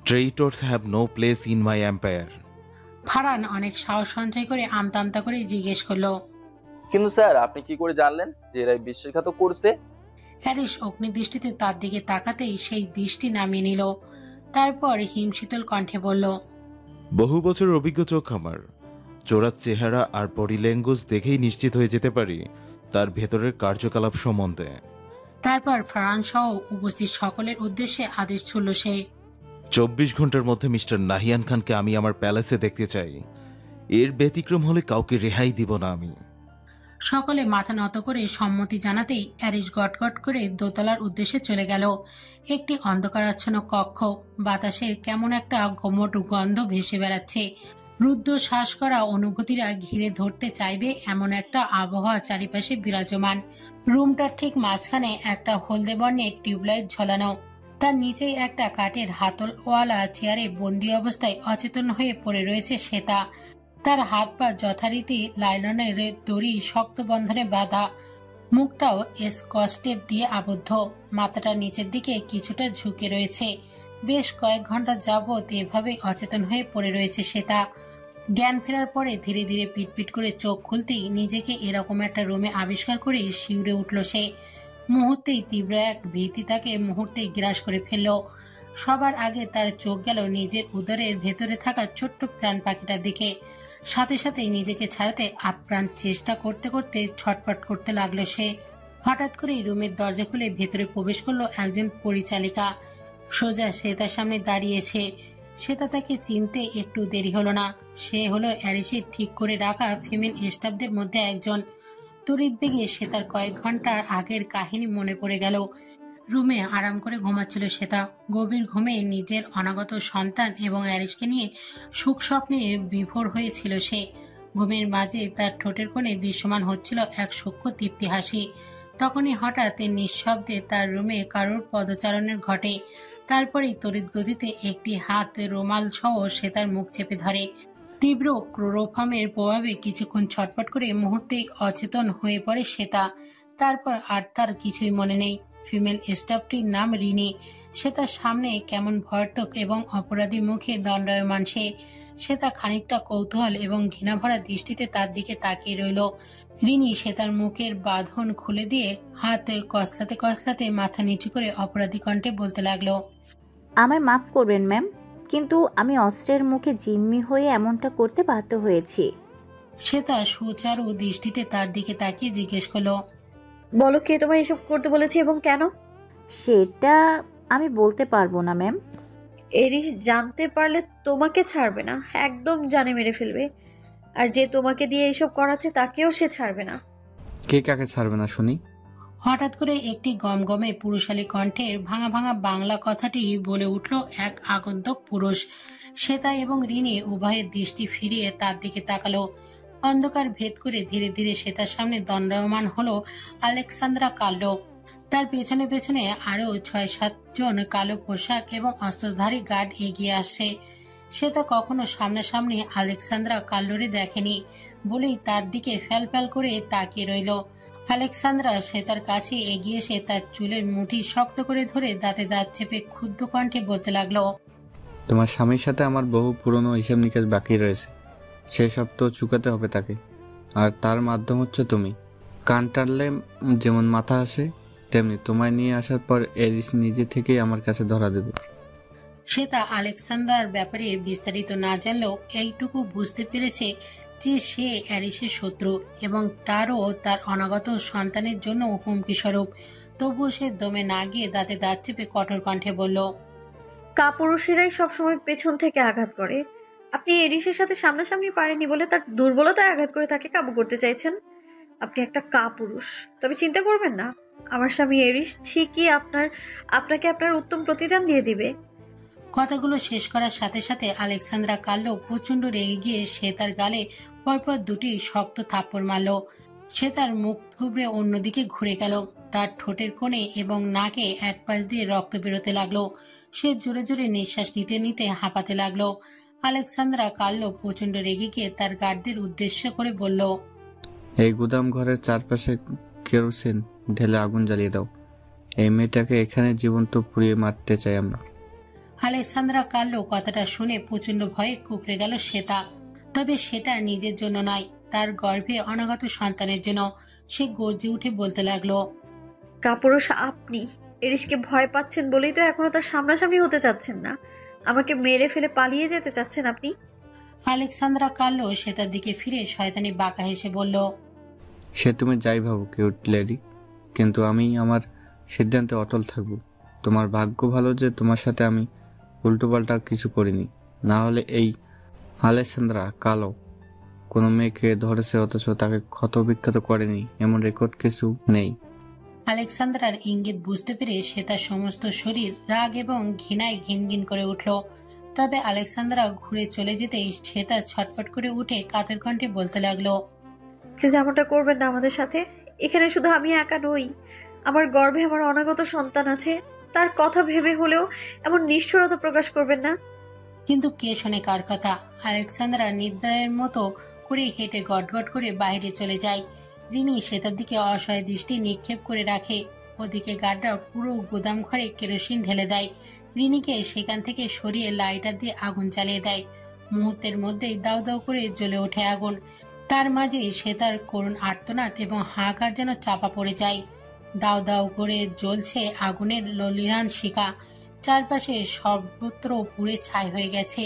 Traitors have no place in my empire. Farhan অনেক সাহস সঞ্চয় করে আমতা আমতা করে জিজ্ঞেস করলো। কিন্তু স্যার আপনি কি করে জানলেন যে এরাই বিশ্বাসঘাতক করছে? হ্যারিস অগ্নিদৃষ্টিতে তার দিকে তাকাতেই সেই দৃষ্টি নামিয়ে নিল। তারপর হিমশীতল কণ্ঠে বলল, বহু বছর অভিজ্ঞ চোখ আমার। চোরার চেহারা আর বডি ল্যাঙ্গুয়েজ দেখেই নিশ্চিত হয়ে যেতে পারি তার ভেতরের কার্যকলাপ সম্বন্ধে। তারপর ফারহান সহ উপস্থিত সকলের উদ্দেশ্যে আদেশ ছুড়ল সে। 24 ঘন্টার মধ্যে মিস্টার নাহিয়ান খানকে আমি আমার প্যালেসে দেখতে চাই। এর ব্যতিক্রম হলে কাউকে রেহাই দিব না আমি। সকলে মাথা নত করে সম্মতি জানাতেই অ্যারিস গটগট করে দোতলার উদ্দেশ্যে চলে গেল। একটি অন্ধকারাচ্ছন্ন কক্ষ, বাতাসের কেমন একটা ঘোমট গন্ধ ভেসে বেড়াচ্ছে। রুদ্ধ শ্বাস করা অনুভূতিরা ঘিরে ধরতে চাইবে এমন একটা আবহাওয়া চারিপাশে বিরাজমান। রুমটার ঠিক মাঝখানে একটা হলদে বর্ণের টিউবলাইট ঝোলানো, তার নিচেই একটা কাঠের হাতলওয়ালা চেয়ারে বন্দি অবস্থায় অচেতন হয়ে পড়ে রয়েছে শ্বেতা। তার হাত পা যথারীতি লাইলনের দড়ি শক্ত বন্ধনে বাঁধা, মুখটাও স্কচটেপ দিয়ে আবদ্ধ, মাথাটা নিচের দিকে কিছুটা ঝুঁকে রয়েছে। বেশ কয়েক ঘন্টা যাবৎ এভাবে অচেতন হয়ে পড়ে রয়েছে শ্বেতা। জ্ঞান ফেরার পরে ধীরে ধীরে পিটপিট করে চোখ খুলতেই নিজেকে এরকম একটা রুমে আবিষ্কার করে শিউরে উঠল সে। মুহূর্তেই তীব্র এক ভীতি তাকে মুহূর্তেই গ্রাস করে ফেলল। সবার আগে তার চোখ গেল নিজের উদরের ভেতরে থাকা ছোট্ট প্রাণ পাখিটার দিকে। সাথে সাথেই নিজেকে ছাড়াতে আপ্রাণ চেষ্টা করতে করতে ছটপট করতে লাগলো সে। হঠাৎ করেই রুমের দরজা খুলে ভেতরে প্রবেশ করলো একজন পরিচালিকা। সোজা শ্বেতার সামনে দাঁড়িয়েছে। শ্বেতা তাকে চিনতে একটু দেরি হলো না। সে হলো অ্যারিসের ঠিক করে রাখা ফিমেল স্টাফদের মধ্যে একজন। তড়িৎ বেগে শ্বেতার কয়েক ঘন্টার আগের কাহিনী মনে পড়ে গেল। রুমে আরাম করে ঘুমাচ্ছিল শ্বেতা। গভীর ঘুমে নিজের অনাগত সন্তান এবং অ্যারিসকে নিয়ে সুখ স্বপ্নে বিভোর হয়েছিল সে। ঘুমের মাঝে তার ঠোঁটের কোণে দৃশ্যমান হচ্ছিল এক সূক্ষ্ম তৃপ্তি হাসি। তখনই হঠাৎ নিঃশব্দে তার রুমে কারোর পদচারণের ঘটে। তারপরেই তড়িৎ গতিতে একটি হাত রুমাল সহ শ্বেতার মুখ চেপে ধরে। তীব্র ক্লোরোফর্মের প্রভাবে কিছুক্ষণ ছটফট করে মুহূর্তেই অচেতন হয়ে পড়ে শ্বেতা। তারপর আর তার কিছুই মনে নেই। ফিমেল স্টাফটির নাম রিনি। সে তার সামনে কেমন ভয়ার্থক এবং অপরাধী মুখে দণ্ডায়মান সে। শ্বেতা খানিকটা কৌতূহল এবং ঘৃণাভরা দৃষ্টিতে তার দিকে তাকিয়ে রইল। রিনি শ্বেতার মুখের বাঁধন খুলে দিয়ে হাতে কসলাতে কসলাতে মাথা নিচু করে অপরাধী কণ্ঠে বলতে লাগলো, আমায় মাফ করবেন ম্যাম, কিন্তু আমি অস্ত্রের মুখে জিম্মি হয়ে এমনটা করতে বাধ্য হয়েছি। শ্বেতা সুচারু দৃষ্টিতে তার দিকে তাকিয়ে জিজ্ঞেস করলো, বলো কে তোমায় এসব করতে বলেছে এবং কেন? সেটা আমি বলতে পারবো না ম্যাম। এরিস জানতে পারলে তোমাকে ছাড়বে না, একদম জানে মেরে ফেলবে। আর যে তোমাকে দিয়ে এসব করাচ্ছে তাকেও সে ছাড়বে না। কে কাকে ছাড়বে না শুনি? হঠাৎ করে একটি গমগমে পুরুষালী কণ্ঠের ভাঙা ভাঙা বাংলা কথাটি বলে উঠল এক আগন্তুক পুরুষ। শ্বেতা এবং রিনি উভয়ের দৃষ্টি ফিরিয়ে তার দিকে তাকালো। অন্ধকার ভেদ করে ধীরে ধীরে শ্বেতার সামনে দণ্ডায়মান হলো আলেকসান্দ্রা কার্লো। তার পেছনে পেছনে আরো 6-7 জন কালো পোশাক এবং অস্ত্রধারী গার্ড এগিয়ে আসছে। শ্বেতা কখনো সামনাসামনি আলেকসান্দ্রা কার্লোরে দেখেনি বলেই তার দিকে ফ্যাল ফ্যাল করে তাকিয়ে রইল। আলেকসান্দ্রা শ্বেতার কাছে এগিয়ে এসে তার চুলের মুঠি শক্ত করে ধরে দাঁতে দাঁত চেপে ক্ষুব্ধ কণ্ঠে বলতে লাগলো, তোমার স্বামীর সাথে আমার বহু পুরনো হিসাব নিকাশ বাকি রয়েছে, সেসব তো চুকাতে হবে তাকে। আর তার মাধ্যম হচ্ছে তুমি। কান টানলে যেমন মাথা আসে, তেমনি তোমায় নিয়ে আসার পর এরিস নিজে থেকেই আমার কাছে ধরা দেবে। শ্বেতা আলেকসান্দ্রার ব্যাপারে বিস্তারিত না জানলেও এইটুকু বুঝতে পেরেছে যে সে অ্যারিসের শত্রু এবং তারও তার অনাগত সন্তানের জন্য হুমকি স্বরূপ। তবুও সে দমে না গিয়ে দাঁতে দাঁত চেপে কঠোর কণ্ঠে বলল, কাপুরুষেরাই সবসময় পেছন থেকে আঘাত করে। আপনি এরিসের সাথে সামনাসামনি পারেনি বলে তার দুর্বলতায় আঘাত করে তাকে কাবু করতে চাইছেন। আপনি একটা কাপুরুষ। তবে চিন্তা করবেন না, আমার স্বামী এরিস ঠিকই আপনাকে আপনার উত্তম প্রতিদান দিয়ে দিবে। কথাগুলো শেষ করার সাথে সাথে আলেকসান্দ্রা কার্লো প্রচন্ড রেগে গিয়ে সে তার গালে পরপর দুটি শক্ত থাপ্পড় মারল। সে তার মুখ থুবড়ে অন্যদিকে ঘুরে গেল। তার ঠোঁটের কোণে এবং নাকে এক পাশ দিয়ে রক্ত বেরোতে লাগলো। সে জোরে জোরে নিঃশ্বাস নিতে নিতে হাঁপাতে লাগলো। আলেকসান্দ্রা কার্লো প্রচন্ড রেগে গিয়ে তার গার্ডদের উদ্দেশ্য করে বলল, এই গুদাম ঘরের চারপাশে কেরোসিন ঢেলে আগুন জ্বালিয়ে দাও। এই মেয়েটাকে এখানে জীবন্ত পুড়িয়ে মারতে চাই আমরা। আলেক্সান্দ্রা কার্লো কথাটা শুনে প্রচন্ড ভয়ে কুঁকড়ে গেল শ্বেতা। তবে সেটা নিজের জন্য নয়, তার গর্ভে অনাগত সন্তানের জন্য। সে গর্জে উঠে বলতে লাগলো, কাপুরুষ আপনি এরিশকে ভয় পাচ্ছেন বলেই তো এখনো তার সামনাসামনি হতে চাচ্ছেন না। আমাকে মেরে ফেলে পালিয়ে যেতে চাচ্ছেন আপনি। আলেক্সান্দ্রা কার্লো শ্বেতার দিকে ফিরে শয়তানি বাঁকা হেসে বলল, সে তুমি যাই ভাবো কিউট লেডি, কিন্তু আমি আমার সিদ্ধান্তে অটল থাকব। তোমার ভাগ্য ভালো যে তোমার সাথে আমি উল্টোপাল্টা কিছু করিনি, না হলে এই আলেসান্দ্রা কালো কোনো মেয়েকে ধরেছে অথচ তাকে ক্ষত বিক্ষত করেনি এমন রেকর্ড কিছু নেই। আলেক্সান্দ্রার ইঙ্গিত বুঝতে পেরে সে তার সমস্ত শরীর রাগ এবং ঘৃণায় ঘিনঘিন করে উঠল। তবে আলেক্সান্দ্রা ঘুরে চলে যেতেই সে তার ছটফট করে উঠে কাতর কণ্ঠে বলতে লাগলো, প্লিজ এমনটা করবেন না আমাদের সাথে। এখানে শুধু আমি একা নই, আমার গর্ভে আমার অনাগত সন্তান আছে। তার কথা ভেবে হলেও এমন নিষ্ঠুরতা প্রকাশ করবেন না। কিন্তু কে শোনে কার কথা? আলেক্সান্দ্রা নিদ্রায়ের মতো করে হেঁটে গটগট করে বাইরে চলে যায়। রিনি সেটার দিকে অসহায় দৃষ্টি নিক্ষেপ করে রাখে। ওদিকে গার্ডরা পুরো গুদাম ঘরে কেরোসিন ঢেলে দেয়। রিনিকে সেখান থেকে সরিয়ে লাইটার দিয়ে আগুন জ্বালিয়ে দেয়। মুহূর্তের মধ্যেই দাউ দাউ করে জ্বলে ওঠে আগুন। তার মাঝে সে তার করুণ আর্তনাদ এবং হাহাকার যেন চাপা পড়ে যায়। দাউ দাউ করে জ্বলছে আগুনের ললিহান শিখা। চারপাশে সর্বত্র পুড়ে ছাই হয়ে গেছে।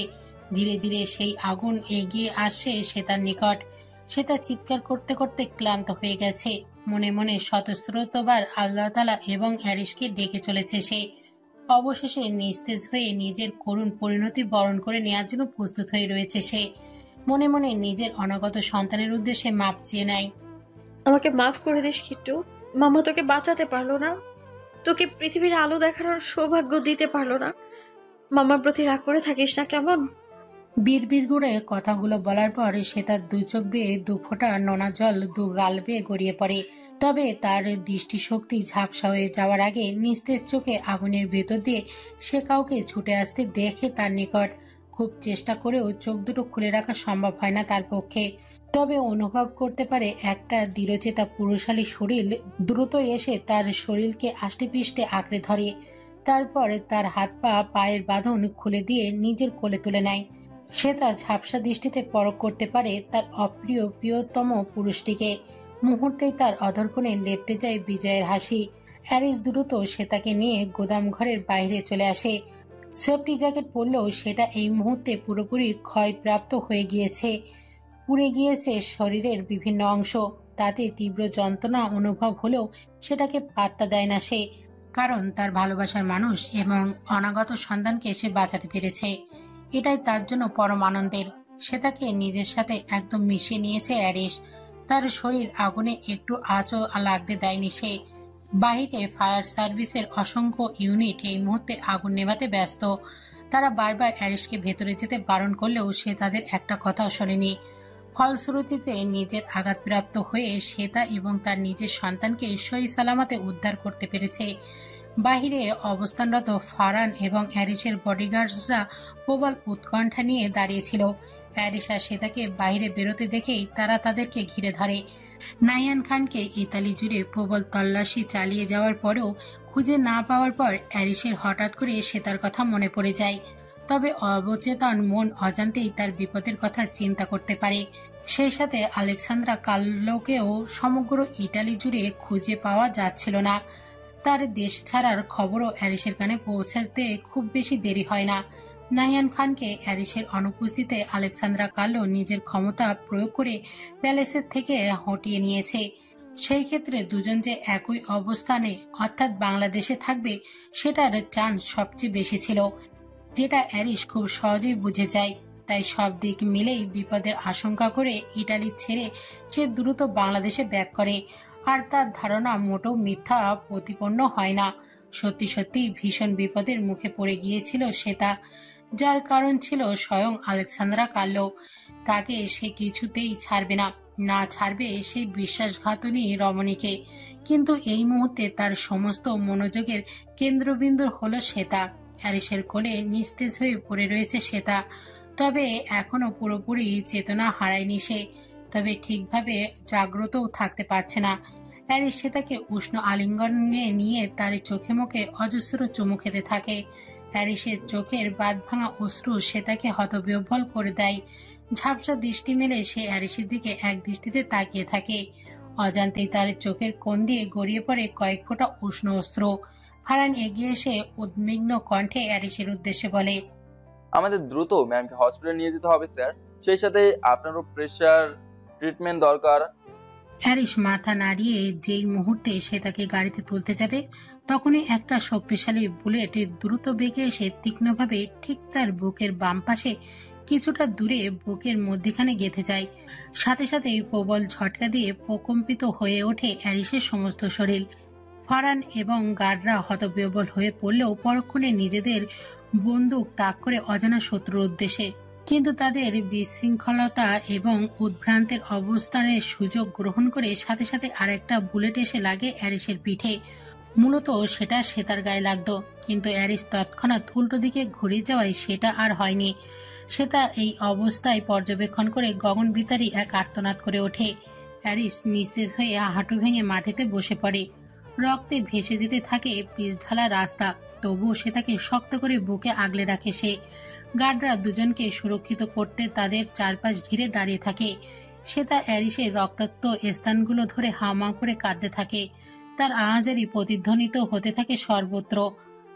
ধীরে ধীরে সেই আগুন এগিয়ে আসছে সে তার নিকট। সে তার চিৎকার করতে করতে ক্লান্ত হয়ে গেছে। মনে মনে শতস্রোতবার আল্লাহ তাআলা এবং অ্যারিশকে ডেকে চলেছে সে। অবশেষে নিস্তেজ হয়ে নিজের করুণ পরিণতি বরণ করে নেওয়ার জন্য প্রস্তুত হয়ে রয়েছে সে। মনে মনে নিজের অনাগত সন্তানের উদ্দেশ্যে মাপ চেয়ে নেয়। আমাকে মাফ করে দিস কিট্টু। মামা তোকে বাঁচাতে পারলো না, তোকে পৃথিবীর আলো দেখানোর সৌভাগ্য দিতে পারলো না। মামার প্রতি রাগ করে থাকিস না কেমন। বিড়বিড় করে কথাগুলো বলার পর সে তার দু চোখ বেয়ে দু ফোঁটা নোনা জল দু গাল বেয়ে গড়িয়ে পড়ে। তবে তার দৃষ্টিশক্তি ঝাপসা হয়ে যাওয়ার আগে নিস্তেজ চোখে আগুনের ভেতর দিয়ে সে কাউকে ছুটে আসতে দেখে তার নিকট। খুব চেষ্টা করেও চোখ দুটো খুলে রাখা সম্ভব হয় না তার পক্ষে। তবে অনুভব করতে পারে একটা দৃঢ়চেতা পুরুষালী শরীর দ্রুত এসে তার শরীরকে আষ্টেপৃষ্টে আঁকড়ে ধরে। তারপরে তার হাত পা পায়ের বাঁধন খুলে দিয়ে নিজের কোলে তুলে নেয়। সে তার ঝাপসা দৃষ্টিতে পরখ করতে পারে তার অপ্রিয় প্রিয়তম পুরুষটিকে। মুহূর্তেই তার অধরকোণে লেপ্টে যায় বিজয়ের হাসি। অ্যারিস দ্রুত সে তাকে নিয়ে গোদাম ঘরের বাইরে চলে আসে। সেফটি জ্যাকেট পরলেও সেটা এই মুহূর্তে পুরোপুরি ক্ষয়প্রাপ্ত হয়ে গিয়েছে। পুড়ে গিয়েছে শরীরের বিভিন্ন অংশ। তাতে তীব্র যন্ত্রণা অনুভব হলেও সেটাকে পাত্তা দেয় না সে, কারণ তার ভালোবাসার মানুষ এবং অনাগত সন্তানকে সে বাঁচাতে পেরেছে। এটাই তার জন্য পরম আনন্দের। সে তাকে নিজের সাথে একদম মিশিয়ে নিয়েছে অ্যারিস। তার শরীর আগুনে একটু আঁচও লাগতে দেয়নি সে। বাহিরে ফায়ার সার্ভিসের অসংখ্য ইউনিট এই মুহূর্তে আগুন নেভাতে ব্যস্ত। তারা বারবার অ্যারিসকে ভেতরে যেতে বারণ করলেও সে তাদের একটা কথাও শোনেনি। ফলশ্রুতিতে নিজের আঘাতপ্রাপ্ত হয়ে শ্বেতা এবং তার নিজের সন্তানকে সহি সালামতে উদ্ধার করতে পেরেছে। বাহিরে অবস্থানরত ফারান এবং অ্যারিসের বডিগার্ডসরা প্রবল উৎকণ্ঠা নিয়ে দাঁড়িয়েছিল। অ্যারিস আর শ্বেতাকে বাইরে বেরোতে দেখেই তারা তাদেরকে ঘিরে ধরে। নাইয়ান খানকে ইতালি জুড়ে প্রবল তল্লাশি চালিয়ে যাওয়ার পরেও খুঁজে না পাওয়ার পর অ্যারিসের হঠাৎ করে শ্বেতার কথা মনে পড়ে যায়। তবে অবচেতন মন অজান্তেই তার বিপদের কথা চিন্তা করতে পারে। সেই সাথে আলেক্সান্দ্রা কার্লোকেও সমগ্র ইটালি জুড়ে খুঁজে পাওয়া যাচ্ছিল না। তার দেশ ছাড়ার খবরও অ্যারিসের কানে পৌঁছাতে খুব বেশি দেরি হয় না। নাইয়ান খানকে অ্যারিসের অনুপস্থিতিতে আলেক্সান্দ্রা কার্লো নিজের ক্ষমতা প্রয়োগ করে প্যালেসের থেকে হটিয়ে নিয়েছে। সেই ক্ষেত্রে দুজন যে একই অবস্থানে অর্থাৎ বাংলাদেশে থাকবে সেটার চান্স সবচেয়ে বেশি ছিল, যেটা অ্যারিস খুব সহজেই বুঝে যায়। তাই সব দিক মিলেই বিপদের আশঙ্কা করে ইটালি ছেড়ে সে দ্রুত বাংলাদেশে ব্যাক করে। আর তার ধারণা মোটেও মিথ্যা প্রতিপন্ন হয় না। সত্যি সত্যি ভীষণ বিপদের মুখে পড়ে গিয়েছিল শ্বেতা, যার কারণ ছিল স্বয়ং আলেক্সান্দ্রা কার্লো। তাকে সে কিছুতেই ছাড়বে না, না ছাড়বে সেই বিশ্বাসঘাতনী রমণীকে। কিন্তু এই মুহূর্তে তার সমস্ত মনোযোগের কেন্দ্রবিন্দু হলো শ্বেতা। অ্যারিসের কোলে নিস্তেজ হয়ে পড়ে রয়েছে শ্বেতা। তবে এখনো পুরোপুরি চেতনা হারায়নি সে, তবে ঠিকভাবে জাগ্রতও থাকতে পারছে না। অ্যারিস শ্বেতাকে উষ্ণ আলিঙ্গনে নিয়ে তার চোখে মুখে অজস্র চুমু খেতে থাকে। অ্যারিসের চোখের বাঁধ ভাঙা অশ্রু সে তাকে হতবিহ্বল করে দেয়। ঝাপসা দৃষ্টি মেলে সে অ্যারিসের দিকে এক দৃষ্টিতে তাকিয়ে থাকে। অজান্তেই তার চোখের কোণ দিয়ে গড়িয়ে পড়ে কয়েক ফোঁটা উষ্ণ অশ্রু। ফারহান এগিয়ে এসে উদ্বিগ্ন কণ্ঠে অ্যারিসের উদ্দেশ্যে বলে, আমাদের দ্রুত ম্যামকে হসপিটালে নিয়ে যেতে হবে স্যার। সেই সাথে আপনারও প্রেশার ট্রিটমেন্ট দরকার। অ্যারিস মাথা নাড়িয়ে যেই মুহূর্তে সে তাকে গাড়িতে তুলতে যাবে, তখনই একটা শক্তিশালী বুলেট দ্রুত বেগে এসে তীক্ষ্ণভাবে ঠিক তার বুকের বাম পাশে কিছুটা দূরে বুকের মধ্যখানে গেঁথে যায়। সাথে সাথে প্রবল ঝটকা দিয়ে প্রকম্পিত হয়ে ওঠে অ্যারিসের সমস্ত শরীর। ফারহান এবং গার্ডরা হতবিহ্বল হয়ে পড়লেও পরক্ষণে নিজেদের বন্দুক তাক করে অজানা শত্রুর উদ্দেশ্যে। কিন্তু তাদের বিশৃঙ্খলতা এবং উদ্ভ্রান্তের অবস্থানের সুযোগ গ্রহণ করে সাথে সাথে আরেকটা বুলেট এসে লাগে অ্যারিসের পিঠে। মূলত সেটা সেতার গায়ে লাগতো, কিন্তু অ্যারিস তৎক্ষণাৎ উল্টো দিকে ঘুরে যাওয়ায় সেটা আর হয়নি। সেটা এই অবস্থায় পর্যবেক্ষণ করে গগনবিতারী এক আর্তনাদ করে ওঠে। অ্যারিস নিস্তেজ হয়ে হাঁটু ভেঙে মাটিতে বসে পড়ে। রক্তে ভেসে যেতে থাকে পিচঢালা রাস্তা, তবুও সে তাকে শক্ত করে বুকে আগলে রাখে সে। গার্ডরা দুজনকে সুরক্ষিত করতে তাদের চারপাশ ঘিরে দাঁড়িয়ে থাকে। সে তা অ্যারিসের রক্তাক্ত স্থানগুলো ধরে হামা করে কাঁদতে থাকে। তার আওয়াজেরই প্রতিধ্বনিত হতে থাকে সর্বত্র।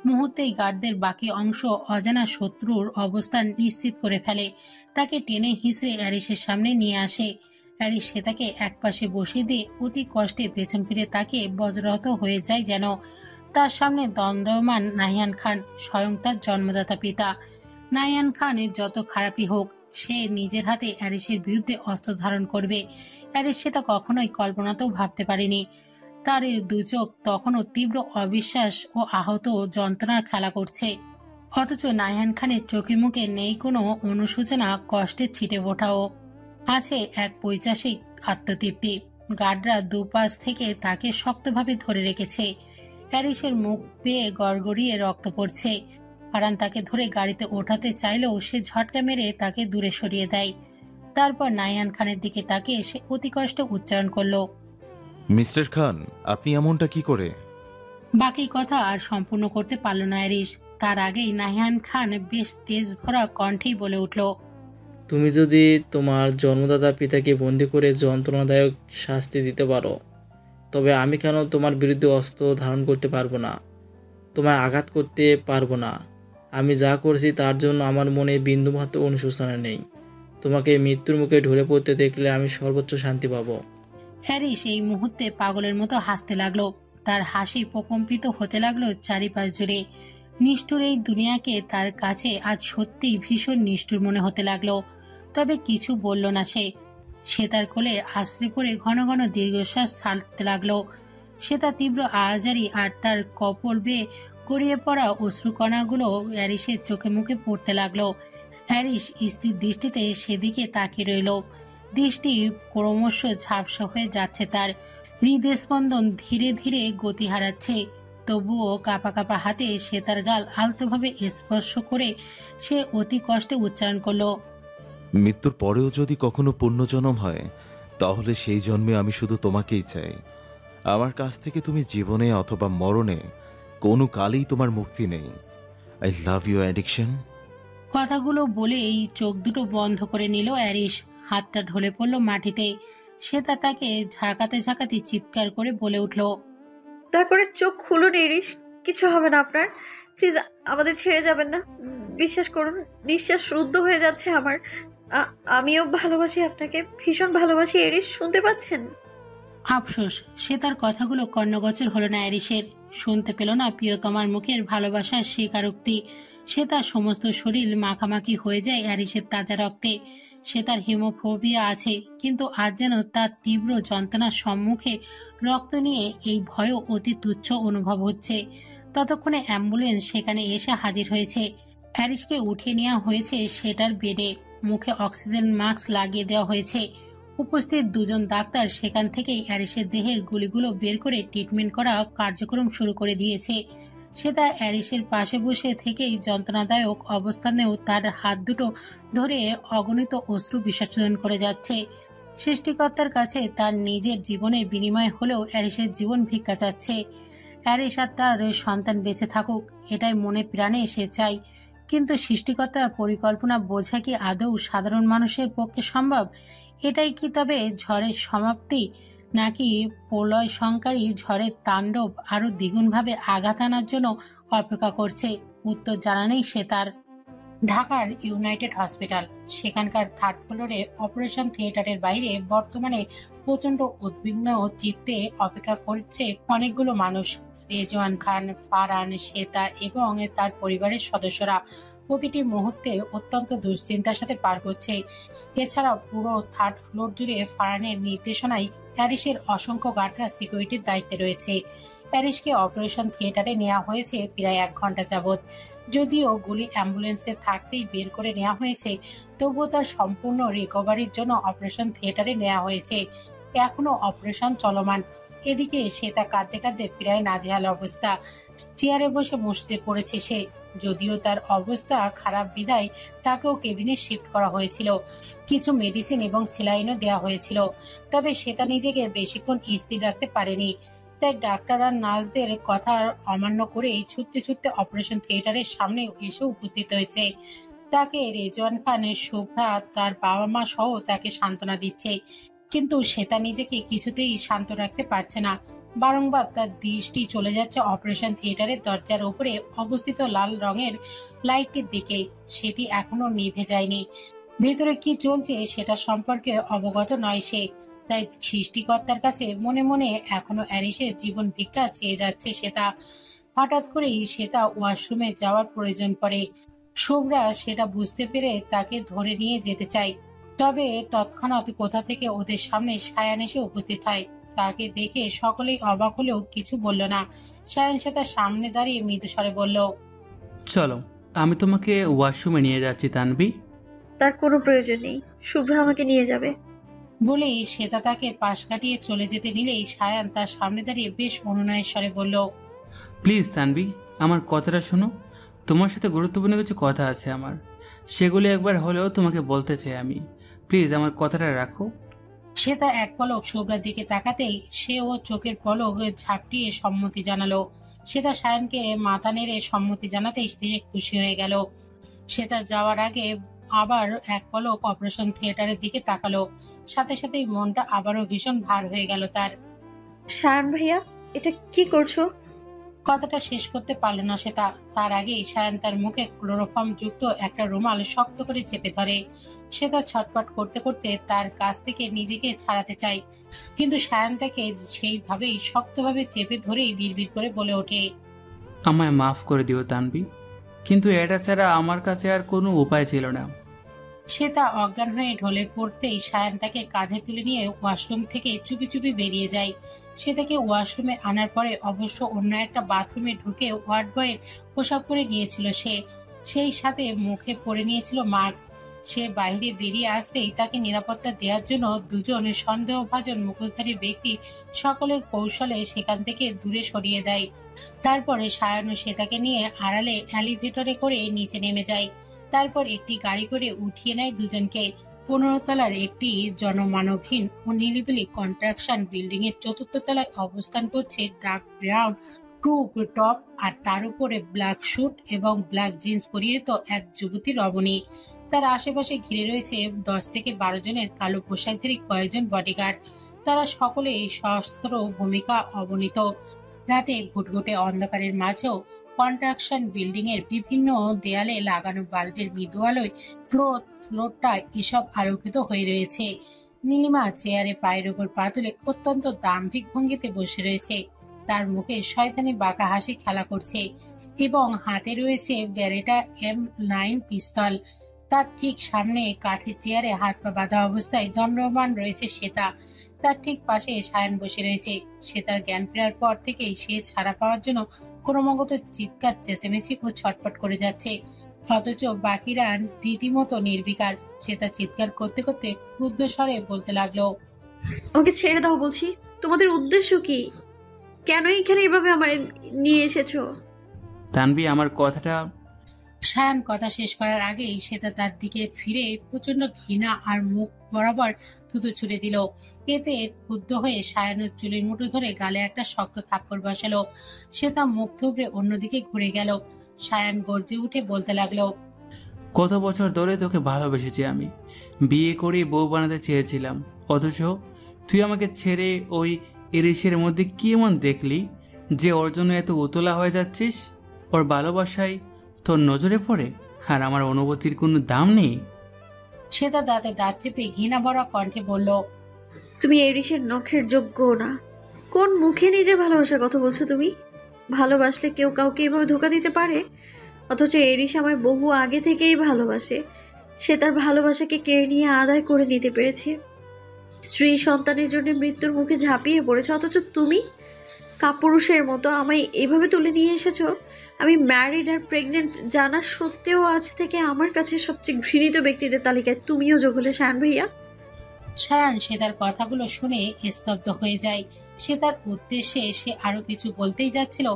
মুহূর্তেই গার্ডদের বাকি অংশ অজানা শত্রুর অবস্থান নিশ্চিত করে ফেলে। তাকে টেনে হিঁচড়ে অ্যারিসের সামনে নিয়ে আসে। অ্যারিস সে তাকে একপাশে বসিয়ে দিয়ে অতি কষ্টে পেছন ফিরে তাকে বজ্রহত হয়ে যায় যেন। তার সামনে দণ্ডমান নাহিয়ান খান, স্বয়ং তার জন্মদাতা পিতা। নাহিয়ান খানের যত খারাপই হোক, সে নিজের হাতে অ্যারিসের বিরুদ্ধে অস্ত্র ধারণ করবে। অ্যারিস সেটা কখনোই কল্পনাতেও ভাবতে পারেনি। তার এই দু চোখ তখনও তীব্র অবিশ্বাস ও আহত যন্ত্রণার খেলা করছে, অথচ নাহিয়ান খানের চোখে মুখে নেই কোনো অনুশোচনা, কষ্টের ছিটে ফোটাও। আছে এক পৈশাচিক আত্মতৃপ্তি। গার্ডরা দুপাশ থেকে তাকে শক্তভাবে ধরে রেখেছে। অ্যারিসের মুখ পেয়ে গড়গড়িয়ে রক্ত পড়ছে। ফারহান তাকে ধরে গাড়িতে ওঠাতে চাইলেও সে ঝটকা মেরে তাকে দূরে সরিয়ে দেয়। তারপর নাহিয়ান খানের দিকে তাকিয়ে সে অতি কষ্টে উচ্চারণ করলো, মিস্টার খান, আপনি এমনটা কি করে? বাকি কথা আর সম্পূর্ণ করতে পারল না অ্যারিস। তার আগেই নাহিয়ান খান বেশ তেজ ভরা কণ্ঠেই বলে উঠল, তুমি যদি তোমার জন্মদাতা পিতাকে বন্দি করে যন্ত্রণাদায়ক শাস্তি দিতে পারো, তবে আমি কেন তোমার বিরুদ্ধে অস্ত্র ধারণ করতে পারবো না, তোমায় আঘাত করতে পারবো না? আমি যা করছি তার জন্য আমার মনে বিন্দুমাত্র অনুশোচনা নেই। তোমাকে মৃত্যুর মুখে ঢলে পড়তে দেখলে আমি সর্বোচ্চ শান্তি পাবো। হ্যারিস এই মুহূর্তে পাগলের মতো হাসতে লাগলো। তার হাসি প্রকম্পিত হতে লাগলো চারিপাশ জুড়ে। নিষ্ঠুর এই দুনিয়াকে তার কাছে আজ সত্যিই ভীষণ নিষ্ঠুর মনে হতে লাগলো। তবে কিছু বলল না সে। সে তার কোলে আশ্রে পড়ে ঘন ঘন দীর্ঘশ্বাস ছাড়তে লাগলো। সে তার তীব্র আহাজারি আর তার কপল বেয়ে গড়িয়ে পড়া অশ্রুকণাগুলো অ্যারিসের চোখে মুখে পড়তে লাগলো। হ্যারিস স্থির দৃষ্টিতে সেদিকে তাকিয়ে রইল। দৃষ্টি ক্রমশ ঝাপসা হয়ে যাচ্ছে তার। হৃদস্পন্দন ধীরে ধীরে গতি হারাচ্ছে। তবুও কাঁপা কাঁপা হাতে সে তার গাল আলতোভাবে স্পর্শ করে সে অতি কষ্টে উচ্চারণ করলো, মৃত্যুর পরেও যদি কখনো পুণ্যজন্ম হয়, তাহলে সেই জন্মে আমি শুধু তোমাকেই চাই। আমার কাছ থেকে তুমি জীবনে অথবা মরণে কোনো কালেই তোমার মুক্তি নেই। I love you addiction. কথাগুলো বলেই চোখ দুটো বন্ধ করে নিল অ্যারিস। হাতটা ঢলে পড়ল মাটিতে। সে তাকে ঝাঁকাতে ঝাঁকাতে চিৎকার করে বলে উঠল, দয়া করে চোখ খুলুন এরিস, কিছু হবে না আপনার। প্লিজ আমাদের ছেড়ে যাবেন না, বিশ্বাস করুন। নিঃশ্বাস রুদ্ধ হয়ে যাচ্ছে আমার। আমিও ভালোবাসি আপনাকে, ভীষণ ভালোবাসি এরিস, শুনতে পাচ্ছেন? আফসোস, সে তার কথাগুলো কর্ণগোচর হলো না অ্যারিসের। শুনতে পেল না প্রিয়তমার মুখের ভালোবাসার স্বীকারোক্তি। সে তার সমস্ত শরীর মাখামাখি হয়ে যায় অ্যারিসের তাজা রক্তে। সে তার হিমোফোবিয়া আছে, কিন্তু আজ যেন তার তীব্র যন্ত্রণার সম্মুখে রক্ত নিয়ে এই ভয়ও অতি তুচ্ছ অনুভব হচ্ছে। ততক্ষণে অ্যাম্বুলেন্স সেখানে এসে হাজির হয়েছে। অ্যারিসকে উঠিয়ে নেওয়া হয়েছে সেটার বেডে। মুখে অক্সিজেন মাস্ক লাগিয়ে দেওয়া হয়েছে। উপস্থিত দুজন ডাক্তার সেখান থেকেই অ্যারিসের দেহের গুলিগুলো বের করে ট্রিটমেন্ট করা কার্যক্রম শুরু করে দিয়েছে। সে তার অ্যারিসের পাশে বসে থেকেই যন্ত্রণাদায়ক অবস্থানেও তার হাত দুটো ধরে অগণিত অশ্রু বিসর্জন করে যাচ্ছে। সৃষ্টিকর্তার কাছে তার নিজের জীবনের বিনিময় হলেও অ্যারিসের জীবন ভিক্ষা চাচ্ছে। অ্যারিস আর তার সন্তান বেঁচে থাকুক, এটাই মনে প্রাণে সে চায়। কিন্তু সৃষ্টিকর্তার পরিকল্পনা বোঝা কি আদৌ সাধারণ মানুষের পক্ষে সম্ভব? এটাই কি তবে ঝড়ের সমাপ্তি, নাকি প্রলয় সংকারী ঝড়ের তাণ্ডব আরো দ্বিগুণভাবে আঘাত আনার জন্য অপেক্ষা করছে? উত্তর জানা নেই সে তার। ঢাকার ইউনাইটেড হসপিটাল, সেখানকার থার্ড ফ্লোরে অপারেশন থিয়েটারের বাইরে বর্তমানে প্রচন্ড উদ্বিগ্ন চিত্তে অপেক্ষা করছে অনেকগুলো মানুষ। রেজওয়ান খান, ফারহান, শ্বেতা এবং তার পরিবারের সদস্যরা প্রতিটি মুহূর্তে অত্যন্ত দুশ্চিন্তার সাথে পার করছে। এছাড়া পুরো থার্ড ফ্লোর জুড়ে ফারহানের নির্দেশনায় প্যারিসের অসংখ্য গার্ডরা সিকিউরিটির দায়িত্বে রয়েছে। প্যারিসকে অপারেশন থিয়েটারে নেওয়া হয়েছে প্রায় 1 ঘন্টা যাবৎ। যদিও গুলি অ্যাম্বুলেন্সে থাকতেই বের করে নেওয়া হয়েছে, তবুও তার সম্পূর্ণ রিকভারির জন্য অপারেশন থিয়েটারে নেওয়া হয়েছে। এখনো অপারেশন চলমান। এদিকে শ্বেতা কাঁদতে কাঁদতে প্রায় নাজেহাল অবস্থা। চেয়ারে বসে মুষড়ে পড়েছে সে। যদিও তার অবস্থা খারাপ বিধায় তাকেও কেবিনে শিফট করা হয়েছিল, কিছু মেডিসিন এবং সেলাইনও দেওয়া হয়েছিল। তবে শ্বেতা নিজেকে বেশিক্ষণ স্থির রাখতে পারেনি, তাই ডাক্তার আর নার্সদের কথা অমান্য করেই ছুটতে ছুটতে অপারেশন থিয়েটারের সামনে এসে উপস্থিত হয়েছে। তাকে রেজওয়ান খানের শুভ্রা তার বাবা মা সহ তাকে সান্ত্বনা দিচ্ছে, কিন্তু শ্বেতা নিজেকে কিছুতেই শান্ত রাখতে পারছে না। বারংবার তার দৃষ্টি চলে যাচ্ছে অপারেশন থিয়েটারের দরজার উপরে অবস্থিত লাল রঙের লাইটটির দিকে। সেটি এখনো নিভে যায়নি। ভেতরে কি চলছে সেটা সম্পর্কে অবগত নয় সে। তাই সৃষ্টিকর্তার কাছে মনে মনে এখনো অ্যারিসের জীবন ভিক্ষা চেয়ে যাচ্ছে শ্বেতা। হঠাৎ করেই শ্বেতা ওয়াশরুমে যাওয়ার প্রয়োজন পড়ে। শুভ্রা সেটা বুঝতে পেরে তাকে ধরে নিয়ে যেতে চায়। তবে তৎক্ষণাৎ কোথা থেকে ওদের সামনে সায়ান এসে উপস্থিত হয়। তাকে দেখে সকলেই অবাক হলেও কিছু বলল না। সায়ান শ্বেতার সামনে দাঁড়িয়ে মৃদুস্বরে বলল, চলো, আমি তোমাকে ওয়াশরুমে নিয়ে যাচ্ছি তানভি। তার কোনো প্রয়োজন নেই, শুভ্রা আমাকে নিয়ে যাবে। বলেই শ্বেতা তাকে পাশ কাটিয়ে চলে যেতে নিলেই সায়ান তার সামনে দাঁড়িয়ে বেশ অনুনয়ের স্বরে বলল, প্লিজ তানভি, আমার কথাটা শোনো। তোমার সাথে গুরুত্বপূর্ণ কিছু কথা আছে আমার, সেগুলি একবার হলেও তোমাকে বলতে চাই আমি। প্লিজ আমার কথাটা রাখো। শ্বেতা এক পলক শুভ্রার দিকে তাকাতেই সেও চোখের পলক ঝাপটিয়ে সম্মতি জানালো। শ্বেতা সায়ানকে মাথা নেড়ে সম্মতি জানাতেই সে খুশি হয়ে গেল। শ্বেতা যাওয়ার আগে আবার এক পলক অপারেশন থিয়েটারের দিকে তাকালো। সাথে সাথেই মনটা আবারও ভীষণ ভার হয়ে গেল তার। সায়ন ভাইয়া, এটা কি করছো? কথাটা শেষ করতে পারল না শ্বেতা। তার আগেই সায়ান তার মুখে ক্লোরোফর্ম যুক্ত একটা রুমাল শক্ত করে চেপে ধরে। শ্বেতা ছটপট করতে করতে তার কাছ থেকে নিজেকে ছাড়াতে চায়, কিন্তু সায়ান তাকে সেইভাবেই শক্তভাবে চেপে ধরেই বিড়বিড় করে বলে ওঠে, আমায় মাফ করে দিও তানভি, কিন্তু এটা ছাড়া আমার কাছে আর কোনো উপায় ছিল না। শ্বেতা অজ্ঞান হয়ে ঢলে পড়তেই সায়ান তাকে কাঁধে তুলে নিয়ে ওয়াশরুম থেকে চুপি চুপি বেরিয়ে যায়। সে তাকে ওয়াশরুমে আনার পরে অবশ্য অন্য একটা বাথরুমে ঢুকে ওয়ার্ড বয়ের পোশাক পরে নিয়েছিল সে, সেই সাথে মুখে পরে নিয়েছিল মাস্ক। সে বাইরে বেরিয়ে আসতেই তাকে নিরাপত্তা দেওয়ার জন্য দুজন সন্দেহভাজন মুখোশধারী ব্যক্তি সকলের কৌশলে সেখান থেকে দূরে সরিয়ে দেয়। তারপরে সায়ান ও শ্বেতাকে নিয়ে আড়ালে এলিভেটরে করে নিচে নেমে যায়। তারপর একটি গাড়ি করে উঠিয়ে নেয় দুজনকে। 15 তলার একটি জনমানবহীন ও নিরিবিলি কনস্ট্রাকশন বিল্ডিং এর 4র্থ তলায় অবস্থান করছে ডার্ক ব্রাউন ক্রুপ টপ আর তার উপরে ব্ল্যাক স্যুট এবং ব্ল্যাক জিন্স পরিহিত এক যুবতী রমণী। তার আশেপাশে ঘিরে রয়েছে 10 থেকে 12 জনের কালো পোশাকধারী কয়েকজন বডিগার্ড। তারা সকলে সশস্ত্র ভূমিকা অবনীত। রাতে ঘুটঘুটে অন্ধকারের মাঝেও কনস্ট্রাকশন বিল্ডিং এর বিভিন্ন দেয়ালে লাগানো বাল্বের মৃদু আলোয় ফ্লোরটা এসব আলোকিত হয়ে রয়েছে। নীলিমা চেয়ারে পায়ের উপর পা তুলে অত্যন্ত দাম্ভিক ভঙ্গিতে বসে রয়েছে। তার মুখে শয়তানি বাঁকা হাসি খেলা করছে এবং হাতে রয়েছে ব্যারেটা M9 পিস্তল। তার ঠিক সামনে কাঠের চেয়ারে হাত পা বাঁধা অবস্থায় দণ্ডমান রয়েছে শ্বেতা। তার ঠিক পাশে সায়ান বসে রয়েছে। শ্বেতার জ্ঞান ফেরার পর থেকেই সে ছাড়া পাওয়ার জন্য ক্রমাগত চিৎকার চেঁচামেচি ও ছটফট করে যাচ্ছে, অথচ বাকিরা রীতিমতো নির্বিকার। শ্বেতা চিৎকার করতে করতে ক্রুদ্ধ স্বরে বলতে লাগলো, ওকে ছেড়ে দাও বলছি। তোমাদের উদ্দেশ্য কি? কেন এখানে এভাবে আমায় নিয়ে এসেছো? তানভি, আমার কথাটা। সায়ান কথা শেষ করার আগেই শ্বেতা তার দিকে ফিরে প্রচন্ড ঘৃণা আর মুখ বরাবর থুতু ছুড়ে দিল। এতে ক্ষুব্ধ হয়ে সায়ানের চুলের মুঠো ধরে গালে একটা শক্ত থাপ্পড় বসালো। সে তা মুখ থুবড়ে অন্যদিকে ঘুরে গেল। সায়ান গর্জে উঠে বলতে লাগলো, কত বছর ধরে তোকে ভালোবেসেছি আমি, বিয়ে করে বউ বানাতে চেয়েছিলাম, অথচ তুই আমাকে ছেড়ে ওই ইরিশের মধ্যে কি এমন দেখলি যে ওর জন্য এত উতলা হয়ে যাচ্ছিস? ওর ভালোবাসায় তোর নজরে পড়ে আর আমার অনুভূতির কোনো দাম নেই? সে তার দাঁতে দাঁত চেপে ঘৃণা ভরা কণ্ঠে বলল, তুমি এরিসের নখের যোগ্য না। কোন মুখে নিজের ভালোবাসার কথা বলছো তুমি? ভালোবাসলে কেউ কাউকে এভাবে ধোকা দিতে পারে? অথচ এরিস আমায় বহু আগে থেকেই ভালোবাসে। সে তার ভালোবাসাকে কেড়ে নিয়ে আদায় করে নিতে পেরেছে। স্ত্রী সন্তানের জন্য মৃত্যুর মুখে ঝাঁপিয়ে পড়েছে, অথচ তুমি কাপুরুষের মতো আমায় এইভাবে তুলে নিয়ে এসেছো। আমি ম্যারিড আর প্রেগনেন্ট জানা সত্ত্বেও আজ থেকে আমার কাছে সবচেয়ে ঘৃণিত ব্যক্তিদের তালিকায় তুমিও যোগ হলে শায়ান ভাইয়া। সায়ান সে তার কথাগুলো শুনে স্তব্ধ হয়ে যায়। সে তার উদ্দেশ্যে সে আরো কিছু বলতেই যাচ্ছিল,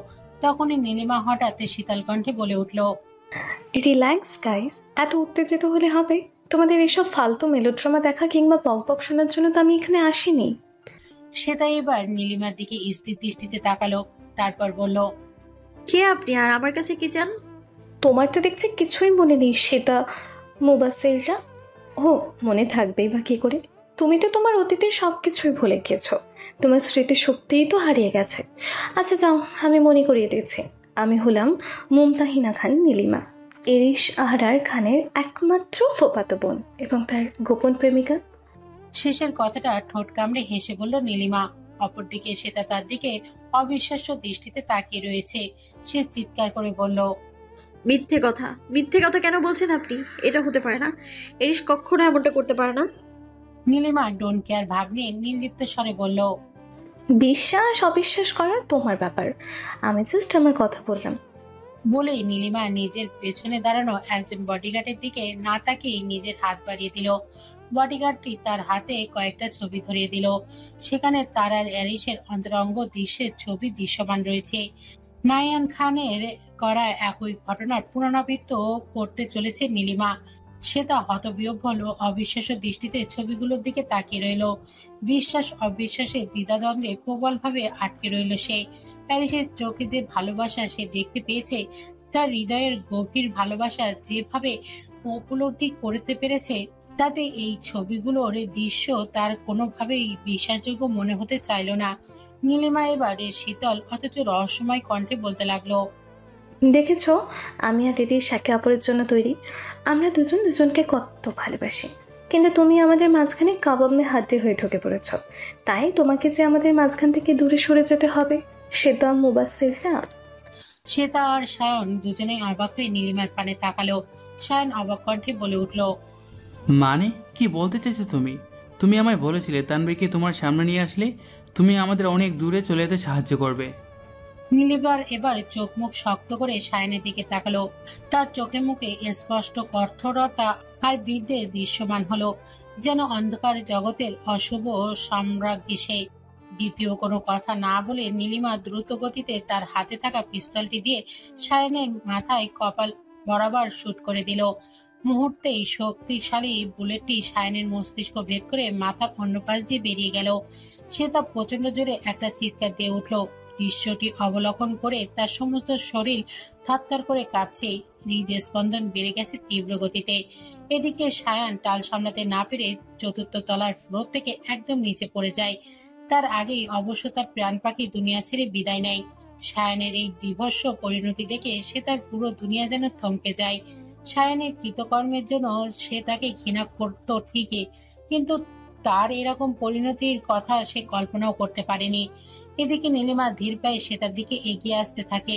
তখনই নীলিমা হঠাৎ শীতল কণ্ঠে বলে উঠল, রিল্যাক্স গাইস, এত উত্তেজিত হলে হবে? তোমাদের এসব ফালতু মেলোড্রামা দেখা কিংবা বকবক শোনার জন্য তো আমি এখানে আসিনি। সে তাই এবার নীলিমার দিকে স্থির দৃষ্টিতে তাকালো, তারপর বলল, কে আপনি আর আমার কাছে কি চান? তোমার তো দেখছি কিছুই মনে নেই সেটা মুবাসিররা। ও মনে থাকবেই বা কি করে? তুমি তো তোমার অতীতের সব কিছুই ভুলে গেছো। তোমার স্মৃতিশক্তিই তো হারিয়ে গেছে। আচ্ছা যাও, আমি মনে করিয়ে দিচ্ছি। আমি হলাম মুমতাহিনা খান নীলিমা, এরিশ আহরার খানের একমাত্র ফুফাতো বোন এবং তার গোপন প্রেমিকা। শেষের কথাটা ঠোঁট কামড়ে হেসে বলল নীলিমা। অপরদিকে সেটা তার দিকে অবিশ্বাস্য দৃষ্টিতে তাকিয়ে রয়েছে। সে চিৎকার করে বলল, মিথ্যে কথা, মিথ্যে কথা কেন বলছেন আপনি? এটা হতে পারে না। এরিস কখনো এমনটা করতে পারে না। নীলিমা ডোন্ট কেয়ার ভাব নিয়ে নির্লিপ্ত স্বরে বলল, বিশ্বাস অবিশ্বাস করা তোমার ব্যাপার, আমি জাস্ট আমার কথা বললাম। বলেই নীলিমা নিজের পেছনে দাঁড়ানো একজন বডিগার্ডের দিকে না তাকিয়ে নিজের হাত বাড়িয়ে দিল। বডিগার্ডটি তার হাতে কয়েকটা ছবি ধরিয়ে দিল। সেখানে তার আর এরিসের অন্তরঙ্গ দৃশ্যের ছবি দৃশ্যমান রয়েছে। নায়ান খানের করা একই ঘটনার পুনরাবৃত্ত করতে চলেছে নীলিমা। সে তা হতবিহ্বল ও অবিশ্বাস্য দৃষ্টিতে ছবিগুলোর দিকে তাকিয়ে রইল। বিশ্বাস অবিশ্বাসের দ্বিধাদ্বন্দ্বে প্রবলভাবে আটকে রইল সে। প্যারিসের চোখে যে ভালোবাসা সে দেখতে পেয়েছে, তার হৃদয়ের গভীর ভালোবাসা যেভাবে উপলব্ধি করতে পেরেছে, তাতে এই ছবিগুলোর দৃশ্য তার কোনোভাবেই বিশ্বাসযোগ্য মনে হতে চাইল না। নীলিমা এবারে শীতল অথচ রহস্যময় কণ্ঠে বলতে লাগলো, দেখেছো, আমি আর এরিশ একে অপরের জন্য তৈরি। আমরা দুজন দুজনকে কত ভালোবাসি, কিন্তু তুমি আমাদের মাঝখানে কাবাব মে হাড্ডি হয়ে ঢুকে পড়েছ। তাই তোমাকে যে আমাদের মাঝখান থেকে দূরে সরে যেতে হবে, সে তো মুবাসিররা। শ্বেতা আর সায়ন দুজনেই অবাক হয়ে নীলিমার পানে তাকালো। সায়ন অবাক কণ্ঠে বলে উঠল, মানে কি বলতে চাইছো তুমি? তুমি আমায় বলেছিলে তানভীরকে তোমার সামনে নিয়ে আসলে তুমি আমাদের অনেক দূরে চলে যেতে সাহায্য করবে। নীলিমার এবার চোখ মুখ শক্ত করে সায়নের দিকে তাকালো। তার চোখে মুখে স্পষ্ট কঠোরতা আর বিদ্বেষ দৃশ্যমান হলো, যেন অন্ধকার জগতের অশুভ সাম্রাজ্ঞী সে। দ্বিতীয় কোনো কথা না বলে নীলিমা দ্রুত গতিতে তার হাতে থাকা পিস্তলটি দিয়ে সায়নের মাথায় কপাল বরাবর শুট করে দিল। মুহূর্তেই শক্তিশালী বুলেটটি সায়নের মস্তিষ্ক ভেদ করে মাথার অন্য পাশ দিয়ে বেরিয়ে গেল। সে তা প্রচন্ড জোরে একটা চিৎকার দিয়ে উঠল। দৃশ্যটি অবলোকন করে তার সমস্ত শরীর থরথর করে কাঁপছে, হৃদস্পন্দন বেড়ে গেছে তীব্র গতিতে। এদিকে সায়ান টাল সামলাতে না পেরে চতুর্থ তলার ফ্লোর থেকে একদম নিচে পড়ে যায়। তার আগেই অবশ্য তার প্রাণ পাখি দুনিয়া ছেড়ে বিদায় নেয়। সায়ানের এই বিভৎস পরিণতি দেখে সে তার পুরো দুনিয়া যেন থমকে যায়। সায়ানের কৃতকর্মের জন্য সে তাকে ঘৃণা করত ঠিকই, কিন্তু তার এরকম পরিণতির কথা সে কল্পনাও করতে পারেনি। এদিকে নীলিমা ধীর পায়ে সে তার দিকে এগিয়ে আসতে থাকে।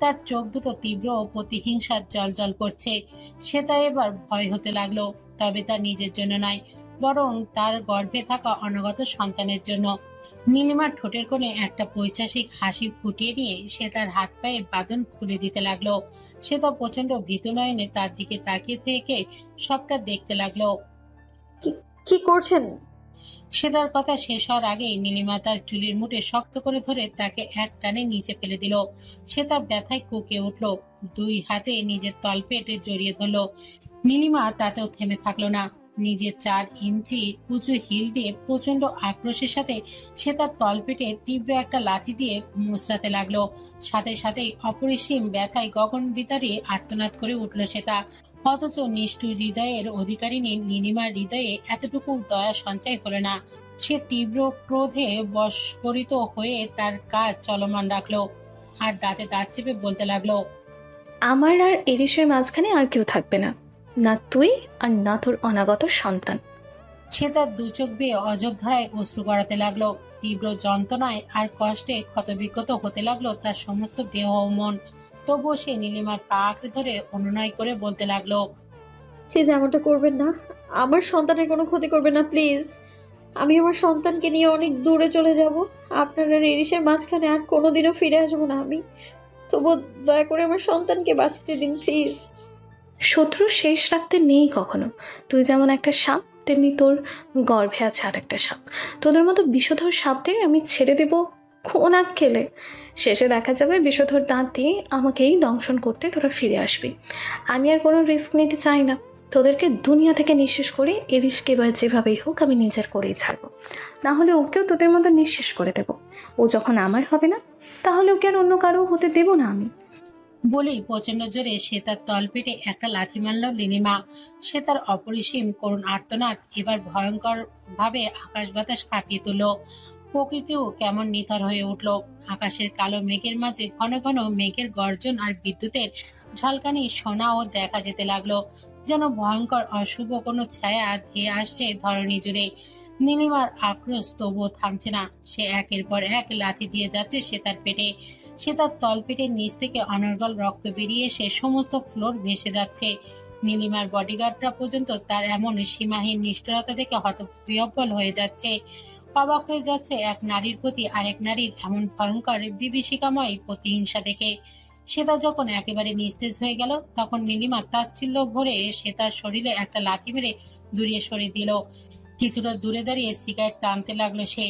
তার চোখ দুটো তীব্র ও প্রতিহিংসার জল করছে। সে তা এবার ভয় হতে লাগলো, তবে তার নিজের জন্য নয়, বরং তার গর্ভে থাকা অনাগত সন্তানের জন্য। নীলিমার ঠোঁটের কোণে একটা পৈশাচিক হাসি ফুটিয়ে নিয়ে সে তার হাত পায়ের বাঁধন খুলে দিতে লাগলো। সে তো প্রচন্ড ভীত নয়নে তার দিকে তাকিয়ে থেকে সবটা দেখতে লাগলো। কি করছেন? সে তার কথা শেষ হওয়ার আগেই নীলিমা তার চুলের মুঠে শক্ত করে ধরে তাকে এক টানে নিচে ফেলে দিল। সে তার ব্যথায় কুঁকে উঠল, দুই হাতে নিজের তলপেটে জড়িয়ে ধরল। নীলিমা তাতেও থেমে থাকলো না, নিজের 4 ইঞ্চি উঁচু হিল দিয়ে প্রচন্ড আক্রোশের সাথে সে তার তলপেটে তীব্র একটা লাথি দিয়ে মুচড়াতে লাগলো। সাথে সাথেই অপরিসীম ব্যথায় গগন বিতাড়ি আর্তনাদ করে উঠল শ্বেতা। অথচ নিষ্ঠুর হৃদয়ের অধিকারিণী নীলিমার হৃদয়ে এতটুকু দয়া সঞ্চয় হলো না। সে তীব্র ক্রোধে বশবরিত হয়ে তার কাজ চলমান রাখলো আর দাঁতে দাঁত চেপে বলতে লাগলো, আমার আর এরিসের মাঝখানে আর কেউ থাকবে না, না তুই আর না তোর অনাগত সন্তান। সে তার দু চোখ বেয়ে অযোধ্যায় অশ্রু গড়াতে লাগলো। তীব্র যন্ত্রণায় আর কষ্টে ক্ষতবিক্ষত হতে লাগলো তার সমস্ত দেহ ও মন। তবুও সে নীলিমার পা আঁকড়ে ধরে অনুনয় করে বলতে লাগলো, প্লিজ এমনটা করবেন না, আমার সন্তানের কোনো ক্ষতি করবেন না প্লিজ। আমি আমার সন্তানকে নিয়ে অনেক দূরে চলে যাব, আপনার আর এরিসের মাঝখানে আর কোনোদিনও ফিরে আসবো না আমি। তবু দয়া করে আমার সন্তানকে বাঁচতে দিন প্লিজ। শত্রু শেষ রাখতে নেই কখনো। তুই যেমন একটা সাপ, তেমনি তোর গর্ভে আছে আর একটা সাপ। তোদের মতো বিষধর সাপদের আমি ছেড়ে দেব খোনাক খেলে। শেষে দেখা যাবে বিষধর দাঁত দিয়ে আমাকেই দংশন করতে তোরা ফিরে আসবি। আমি আর কোনো রিস্ক নিতে চাই না। তোদেরকে দুনিয়া থেকে নিঃশেষ করে এরিসকে এবার যেভাবেই হোক আমি নিজের করেই ছাড়বো। না হলে ওকেও তোদের মতো নিঃশেষ করে দেব। ও যখন আমার হবে না, তাহলে ওকে আর অন্য কারো হতে দেব না আমি। বলেই প্রচন্ড জোরে সে তার তলপেটে একটা লাথি মারল নীলিমা। সে তার অপরিসীম করুণ আর্তনাদ এবার ভয়ঙ্কর ভাবে আকাশ বাতাস কাঁপিয়ে তুলল। প্রকৃতিও কেমন নিথর হয়ে উঠল। আকাশের কালো মেঘের মাঝে ঘন ঘন মেঘের গর্জন আর বিদ্যুতের ঝলকানি শোনাও দেখা যেতে লাগলো। যেন ভয়ঙ্কর অশুভ কোনো ছায়া ধেয়ে আসছে ধরণী জুড়ে। নীলিমার আক্রোশ তবুও থামছে না। সে একের পর এক লাথি দিয়ে যাচ্ছে সে তার পেটে। সে তার তলপেটের নিচ থেকে অনর্গল রক্ত বেরিয়ে এসে সমস্ত ফ্লোর ভেসে যাচ্ছে। নীলিমার বডিগার্ডরা পর্যন্ত তার এমন সীমাহীন নিষ্ঠুরতা থেকে হতবিহ্বল হয়ে যাচ্ছে। অবাক হয়ে যাচ্ছে এক নারীর প্রতি আরেক নারীর এমন ভয়ঙ্কর বিভীষিকাময় প্রতিহিংসা দেখে। শ্বেতা যখন একেবারে নিস্তেজ হয়ে গেল, তখন নীলিমা তাচ্ছিল্য ভরে শ্বেতার শরীরে একটা লাথি মেরে দূরে সরিয়ে দিল। কিছুটা দূরে দাঁড়িয়ে সিগারেট টানতে লাগলো সে।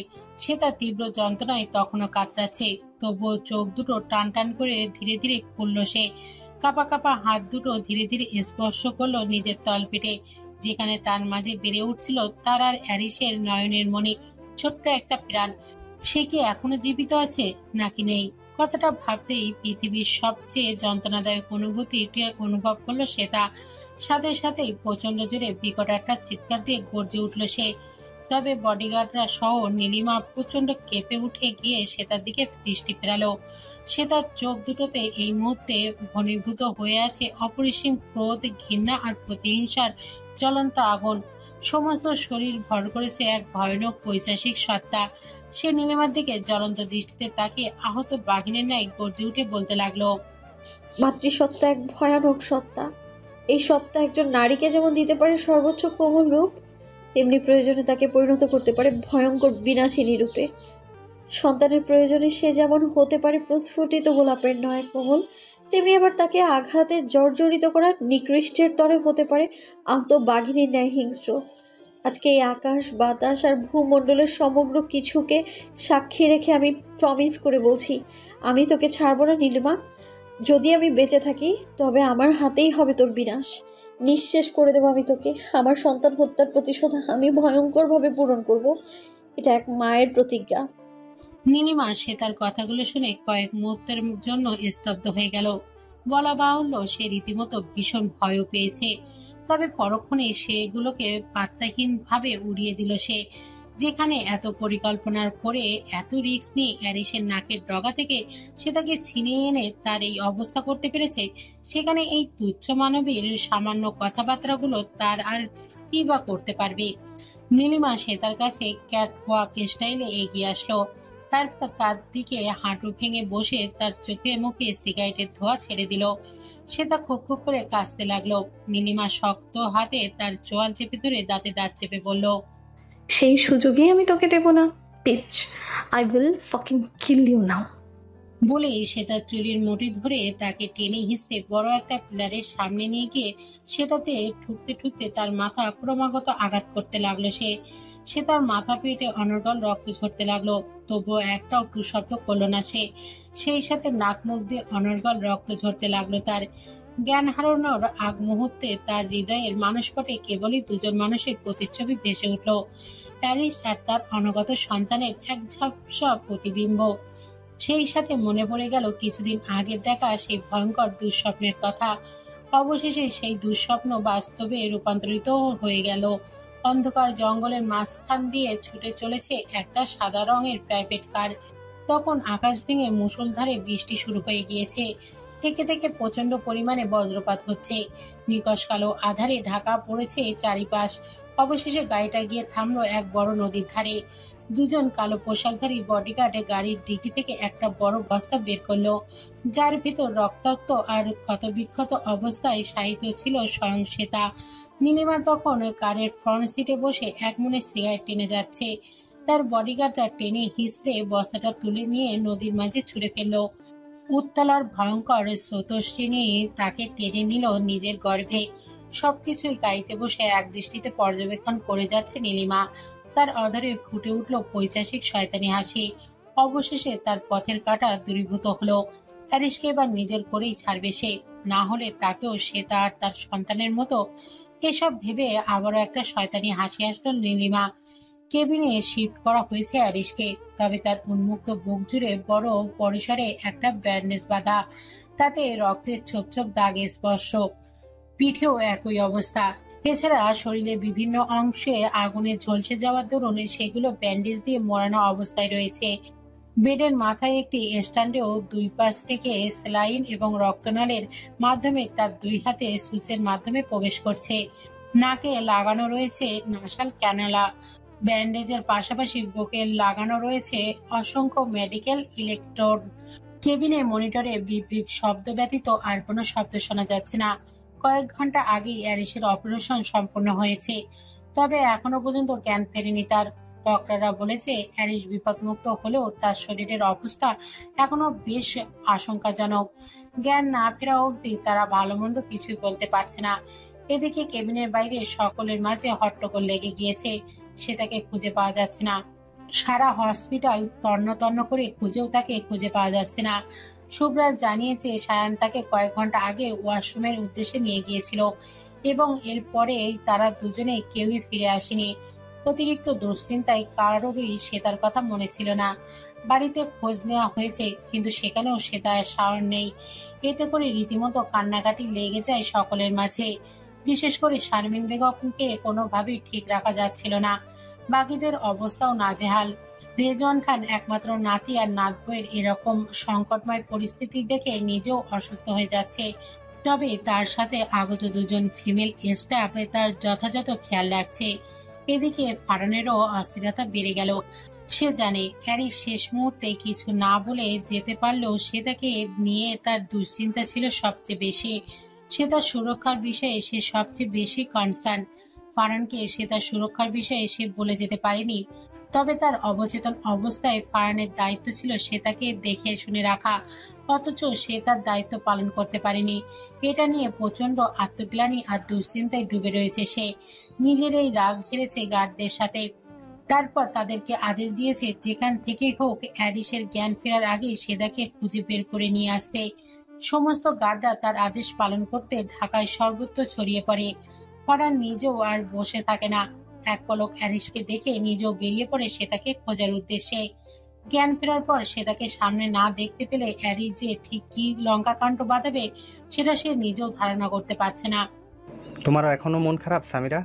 তার তীব্র যন্ত্রণায় তখনও কাতরাচ্ছে, তবুও চোখ দুটো টান টান করে ধীরে ধীরে খুলল সে। কাঁপা কাঁপা হাত দুটো ধীরে ধীরে স্পর্শ করলো নিজের তলপেটে, যেখানে তার মাঝে বেড়ে উঠছিল তার আর অ্যারিসের নয়নের মণি, ছোট্ট একটা প্রাণ। সে কি এখনো জীবিত আছে নাকি নেই, কথাটা ভাবতেই পৃথিবীর সবচেয়ে যন্ত্রণাদায়ক অনুভূতিটি অনুভব করলো শ্বেতা। সাথে সাথেই প্রচন্ড জোরে বিকট একটা চিৎকার দিয়ে গর্জে উঠল সে। তবে বডিগার্ডরা সহ নীলিমা প্রচন্ড কেঁপে উঠে গিয়ে শ্বেতার দিকে দৃষ্টি ফেরালো। শ্বেতার চোখ দুটোতে এই মুহূর্তে ঘনীভূত হয়ে আছে অপরিসীম ক্রোধ, ঘৃণা আর প্রতিহিংসার জ্বলন্ত আগুন। সমস্ত শরীর ভর করেছে এক ভয়ানক পৈশাচিক সত্তা। সে নীলিমার দিকে জ্বলন্ত দৃষ্টিতে তাকিয়ে আহত বাঘিনের ন্যায় গর্জে উঠে বলতে লাগলো, মাতৃসত্তা এক ভয়ানক সত্তা। এই সত্তা একজন নারীকে যেমন দিতে পারে সর্বোচ্চ কোমল রূপ, তেমনি প্রয়োজনে তাকে পরিণত করতে পারে ভয়ঙ্কর বিনাশিনী রূপে। সন্তানের প্রয়োজনে সে যেমন হতে পারে প্রস্ফুটিত গোলাপের নয় কোমল, তেমনি আবার তাকে আঘাতে জর্জরিত করার নিকৃষ্টের তরে হতে পারে আহত বাঘিনীর ন্যায় হিংস্র। আজকে এই আকাশ বাতাস আর ভূমণ্ডলের সমগ্র কিছুকে সাক্ষী রেখে আমি প্রমিস করে বলছি, আমি তোকে ছাড়বো না নীলিমা। যদি আমি বেঁচে থাকি তবে আমার হাতেই হবে তোর বিনাশ। নিঃশেষ করে দেবো আমি তোকে। আমার সন্তান হত্যার প্রতিশোধ আমি ভয়ঙ্করভাবে পূরণ করব। এটা এক মায়ের প্রতিজ্ঞা। নীলিমা সে তার কথাগুলো শুনে কয়েক মুহূর্তের জন্য স্তব্ধ হয়ে গেল। বলা বাহুল্য সে রীতিমতো ভীষণ ভয়ও পেয়েছে। তবে পরক্ষণে সেগুলোকে পাত্তাহীন ভাবে উড়িয়ে দিল সে। যেখানে এত পরিকল্পনার করে এত রিস্ক নিয়ে অ্যারিসের নাকের ডগা থেকে সে তাকে ছিনিয়ে এনে তার এই অবস্থা করতে পেরেছে, সেখানে এই তুচ্ছ মানবীর সামান্য কথাবার্তাগুলো তার আর কি বা করতে পারবে। নীলিমা সে তার কাছে ক্যাটওয়াক স্টাইলে এগিয়ে আসলো। তারপর তার দিকে হাঁটু ভেঙে বসে তার চোখে মুখে সিগারেটের ধোঁয়া ছেড়ে দিল। সে তা খুব খুব করে কাশতে লাগলো। নীলিমা শক্ত হাতে তার চোয়াল চেপে ধরে দাঁতে দাঁত চেপে বলল, সেই সুযোগই আমি তোকে দেব না, পিচ। I will fucking kill you now. বলে সে তার চুলের মুঠি ধরে তাকে টেনে হিঁচড়ে বড় একটা পিলারের সামনে নিয়ে গিয়ে সেটাতে ঠুকতে ঠুকতে তার মাথা ক্রমাগত আঘাত করতে লাগলো সে তার মাথা পেটে অনর্গল রক্ত ঝরতে লাগলো, তবুও একটাও টু শব্দ করলো না সে। সেই সাথে নাক মুখ দিয়ে অনর্গল রক্ত ঝরতে লাগলো তার। জ্ঞান হারানোর আগ মুহূর্তে তার হৃদয়ের মানসপটে কেবলই দুজন মানুষের প্রতিচ্ছবি ভেসে উঠল, প্যারিস আর তার অনাগত সন্তানের এক ঝাপসা প্রতিবিম্ব। সেই সাথে মনে পড়ে গেল কিছুদিন আগের দেখা সেই ভয়ঙ্কর দুঃস্বপ্নের কথা। অবশেষে সেই দুঃস্বপ্ন বাস্তবে রূপান্তরিত হয়ে গেল। অন্ধকার জঙ্গলের মাঝখান দিয়ে ছুটে চলেছে একটা সাদা রঙের প্রাইভেট কার। তখন আকাশ ভেঙে মুষলধারে বৃষ্টি শুরু হয়ে গিয়েছে। থেকে থেকে প্রচন্ড পরিমাণে বজ্রপাত হচ্ছে। নিকষ কালো আধারে ঢাকা পড়েছে চারিপাশ। অবশেষে গাড়িটা গিয়ে থামলো এক বড় নদীর ধারে। দুজন কালো পোশাকধারী বডিগার্ড গাড়ির ডিকি থেকে একটা বড় বস্তা বের করলো, যার ভিতর রক্তাক্ত আর ক্ষতবিক্ষত অবস্থায় শায়িত ছিল স্বয়ং শ্বেতা। নীলিমা তখন কারের ফ্রন্ট সিটে বসে এক মনে সিগারেট টেনে যাচ্ছে। তার বডিগার্ডরা টেনে হিসড়ে বস্তাটা তুলে নিয়ে নদীর মাঝে ছুঁড়ে ফেললো। উত্তালার ভয়ঙ্কর স্রোতস্বিনী তাকে টেনে নিল নিজের গর্ভে। সবকিছুই গাড়িতে বসে এক দৃষ্টিতে পর্যবেক্ষণ করে যাচ্ছে নীলিমা। তার অধরে ফুটে উঠল পৈশাচিক শয়তানি হাসি। অবশেষে তার পথের কাঁটা দূরীভূত হলো। হ্যারিসকে এবার নিজের করেই ছাড়বে সে, না হলে তাকেও সে তার সন্তানের মতো। এসব ভেবে আবারও একটা শয়তানি হাসি আসলো নীলিমা। কেবিনে শিফট করা হয়েছে হ্যারিসকে, তবে তার উন্মুক্ত বুক জুড়ে বড় পরিসরে একটা ব্যান্ডেজ বাঁধা, তাতে রক্তের ছোপ ছোপ দাগ স্পর্শ। পিঠেও একই অবস্থা। এছাড়া শরীরের বিভিন্ন অংশে আগুনে ঝলসে যাওয়ার দরুন সেগুলো ব্যান্ডেজ দিয়ে মোড়ানো অবস্থায় রয়েছে। বেডের মাথায় একটি স্ট্যান্ডেও দুই পাশ থেকে সেলাইন এবং রক্তনালের মাধ্যমে তার দুই হাতে সুচের মাধ্যমে প্রবেশ করছে। নাকে লাগানো রয়েছে নাসাল ক্যানালা। ব্যান্ডেজের পাশাপাশি বুকে লাগানো রয়েছে অসংখ্য মেডিকেল ইলেকট্রোড। কেবিনে মনিটরে বিপ বিপ শব্দ ব্যতীত আর কোনো শব্দ শোনা যাচ্ছে না। কয়েক ঘন্টা আগেই অ্যারিসের অপারেশন সম্পন্ন হয়েছে, তবে এখনো পর্যন্ত জ্ঞান ফেরেনি তার। ডক্টররা বলেছে অ্যারিস বিপদমুক্ত হলেও তার শরীরের অবস্থা এখনো বেশ আশঙ্কাজনক। জ্ঞান না ফেরা অবধি তারা ভালো মন্দ কিছুই বলতে পারছে না। এদিকে কেবিনের বাইরে সকলের মাঝে হট্টগোল লেগে গিয়েছে। সে তাকে খুঁজে পাওয়া যাচ্ছে না। সারা হসপিটাল তন্ন তন্ন করে খুঁজেও তাকে খুঁজে পাওয়া যাচ্ছে না। শুভ্রাজ জানিয়েছে সায়ান তাকে কয়েক ঘন্টা আগে ওয়াশরুমের উদ্দেশ্যে নিয়ে গিয়েছিল এবং এরপরে তারা দুজনে কেউই ফিরে আসেনি। অতিরিক্ত দুশ্চিন্তায় কারোরই শ্বেতার কথা মনে ছিল না। বাড়িতে খোঁজ নেওয়া হয়েছে, কিন্তু সেখানেও শ্বেতার সাড়া নেই। এতে করে রীতিমতো কান্নাকাটি লেগে যায় সকলের মাঝে। বিশেষ করে শারমিন বেগমকে কোনোভাবেই ঠিক রাখা যাচ্ছিল না। বাকিদের অবস্থাও নাজেহাল। রেজওয়ান খান একমাত্র নাতি আর নাত বইয়ের এরকম সংকটময় পরিস্থিতি দেখে নিজেও অসুস্থ হয়ে যাচ্ছে। তবে তার সাথে আগত দুজন ফিমেল স্টাফ তার যথাযথ খেয়াল রাখছে। এদিকে ফারানেরও অস্থিরতা বেড়ে গেল। সে জানে হ্যারিস শেষ মুহূর্তে কিছু না বলে যেতে পারলেও সে তাকে নিয়ে তার দুশ্চিন্তা ছিল সবচেয়ে বেশি। সে তার সুরক্ষার বিষয়ে সে সবচেয়ে বেশি কনসার্ন। ফারানকে সে তার সুরক্ষার বিষয়ে সে বলে যেতে পারেনি, তবে তার অবচেতন অবস্থায় ফারানের দায়িত্ব ছিল সে তাকে দেখে শুনে রাখা, অথচ সে তার দায়িত্ব পালন করতে পারেনি। এটা নিয়ে প্রচন্ড আত্মগ্লানি আর দুশ্চিন্তায় ডুবে রয়েছে সে। নিজের এই রাগ ঝেড়েছে গার্ডদের সাথে। তারপর তাদেরকে আদেশ দিয়েছে যেখান থেকেই হোক অ্যারিসের জ্ঞান ফেরার আগে সে তাকে খুঁজে বের করে নিয়ে আসতে। সমস্ত গার্ডরা তার আদেশ পালন করতে ঢাকায় সর্বত্র ছড়িয়ে পড়ে। ফারান নিজেও আর বসে থাকে না। এক পলক অ্যারিসকে দেখে নিজেও বেরিয়ে পড়ে সে তাকে খোঁজার উদ্দেশ্যে। জ্ঞান ফেরার পর সে তাকে সামনে না দেখতে পেলে অ্যারিস যে ঠিক কি লঙ্কাকাণ্ড বাঁধাবে সেটা সে নিজেও ধারণা করতে পারছে না। তোমারও এখনো মন খারাপ সামিরা?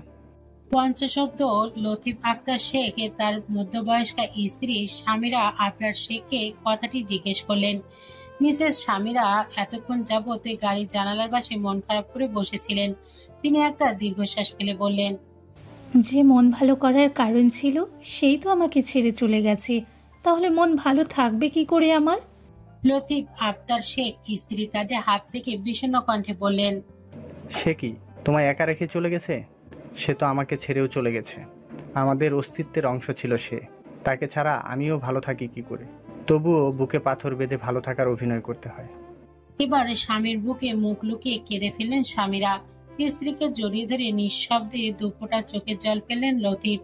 পঞ্চশব্দ লতিফ আক্তার শেখ তার মধ্যবয়স্কা স্ত্রী সামিরা আবরার শেখকে কথাটি জিজ্ঞেস করলেন। মিসেস সামিরা এতক্ষণ যাবত গাড়ির জানালার পাশে মন খারাপ করে বসেছিলেন। তিনি একটা দীর্ঘশ্বাস ফেলে বললেন, যে মন ভালো করার কারণ ছিল সেই তো আমাকে ছেড়ে চলে গেছে, তাহলে মন ভালো থাকবে কি করে আমার? লতিফ আক্তার শেখ স্ত্রীর কাঁধে হাত রেখে বিষণ্ণ কণ্ঠে বললেন, সে কি তোমায় একা রেখে চলে গেছে? সে তো আমাকে ছেড়েও চলে গেছে। আমাদের অস্তিত্বের অংশ ছিল সে। তাকে ছাড়া আমিও ভালো থাকি কি করে? তবুও বুকে পাথর বেঁধে ভালো থাকার অভিনয় করতে হয়। এবার স্বামীর বুকে মুখ লুকিয়ে কেঁদে ফেললেন স্বামীরা। স্ত্রীকে জড়িয়ে ধরে নিঃশব্দে দুফোঁটা চোখের জল ফেললেন লতিফ।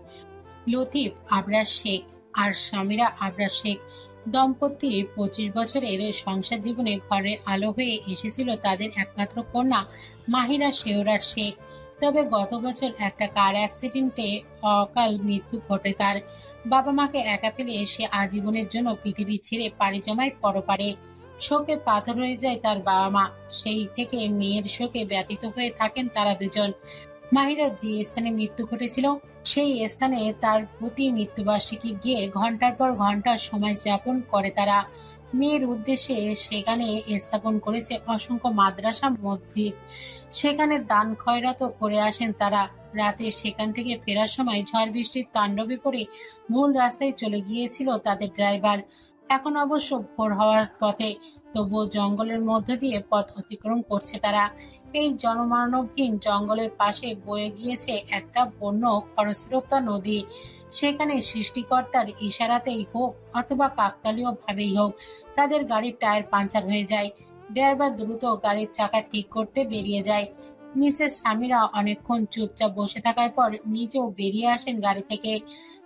লতিফ আবরার শেখ আর স্বামীরা আবরার শেখ দম্পতি 25 বছরের সংসার জীবনে ঘরে আলো হয়ে এসেছিল তাদের একমাত্র কন্যা মাহিরা শেওরার শেখ। তবে গত বছর একটা কার অ্যাক্সিডেন্টে অকাল মৃত্যু ঘটে তার। বাবা মাকে একা ফেলে সে আজীবনের জন্য পৃথিবী ছেড়ে পাড়ি জমায় পরপারে। শোকে পাথর হয়ে যায় তার বাবা মা। সেই থেকে মেয়ের শোকে ব্যতীত হয়ে থাকেন তারা দুজন। মাহিরার যে স্থানে মৃত্যু ঘটেছিল সেই স্থানে তার প্রতি মৃত্যুবার্ষিকী গিয়ে ঘন্টার পর ঘন্টা সময় যাপন করে তারা। মেয়ের উদ্দেশ্যে সেখানে স্থাপন করেছে অসংখ্য মাদ্রাসা, মসজিদ। সেখানে দান খয়রাতও করে আসেন তারা। রাতে সেখান থেকে ফেরার সময় ঝড় বৃষ্টির তাণ্ডবে পড়ে ভুল রাস্তায় চলে গিয়েছিল তাদের ড্রাইভার। এখন অবশ্য ভোর হওয়ার পথে, তবুও জঙ্গলের মধ্য দিয়ে পথ অতিক্রম করছে তারা। এই জনমানবহীন জঙ্গলের পাশে বয়ে গিয়েছে একটা বন্য খরস্রোতা নদী। সেখানে সৃষ্টিকর্তার ইশারাতেই হোক অথবা কাকতালীয় ভাবেই হোক তাদের গাড়ির টায়ার পাঞ্চার হয়ে যায়। ড্রাইভার দ্রুত গাড়ির চাকা ঠিক করতে বেরিয়ে যায়। মিসেস স্বামীরা অনেকক্ষণ চুপচাপ বসে থাকার পর নিজেও বেরিয়ে আসেন গাড়ি থেকে।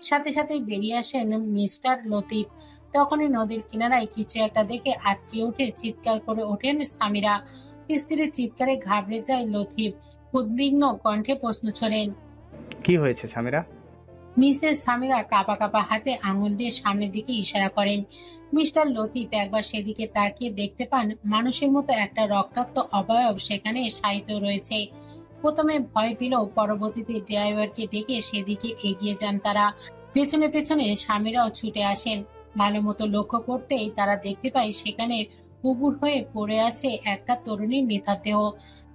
সাথে সাথেই বেরিয়ে আসেন মিস্টার লতিফ। তখনই নদীর কিনারায় কিছু একটা দেখে আটকে উঠে চিৎকার করে ওঠেন স্বামীরা। স্ত্রীর চিৎকারে ঘাবড়ে যায় লতিফ। উদ্বিগ্ন কণ্ঠে প্রশ্ন ছড়েন, কি হয়েছে স্বামীরা? মিসেস স্বামীরা কাঁপা কাঁপা হাতে আঙুল দিয়ে সামনের দিকে ইশারা করেন। মিস্টার লতিফ একবার সেদিকে তাকিয়ে দেখতে পান মানুষের মতো একটা রক্তাক্ত অবয়ব সেখানে শায়িত রয়েছে। প্রথমে ভয় পেলেও পরবর্তীতে ড্রাইভারকে ডেকে সেদিকে এগিয়ে যান তারা। পেছনে পেছনে স্বামীরাও ছুটে আসেন। ভালো মতো লক্ষ্য করতেই তারা দেখতে পায় সেখানে উবুর হয়ে পড়ে আছে একটা তরুণীর নিথর।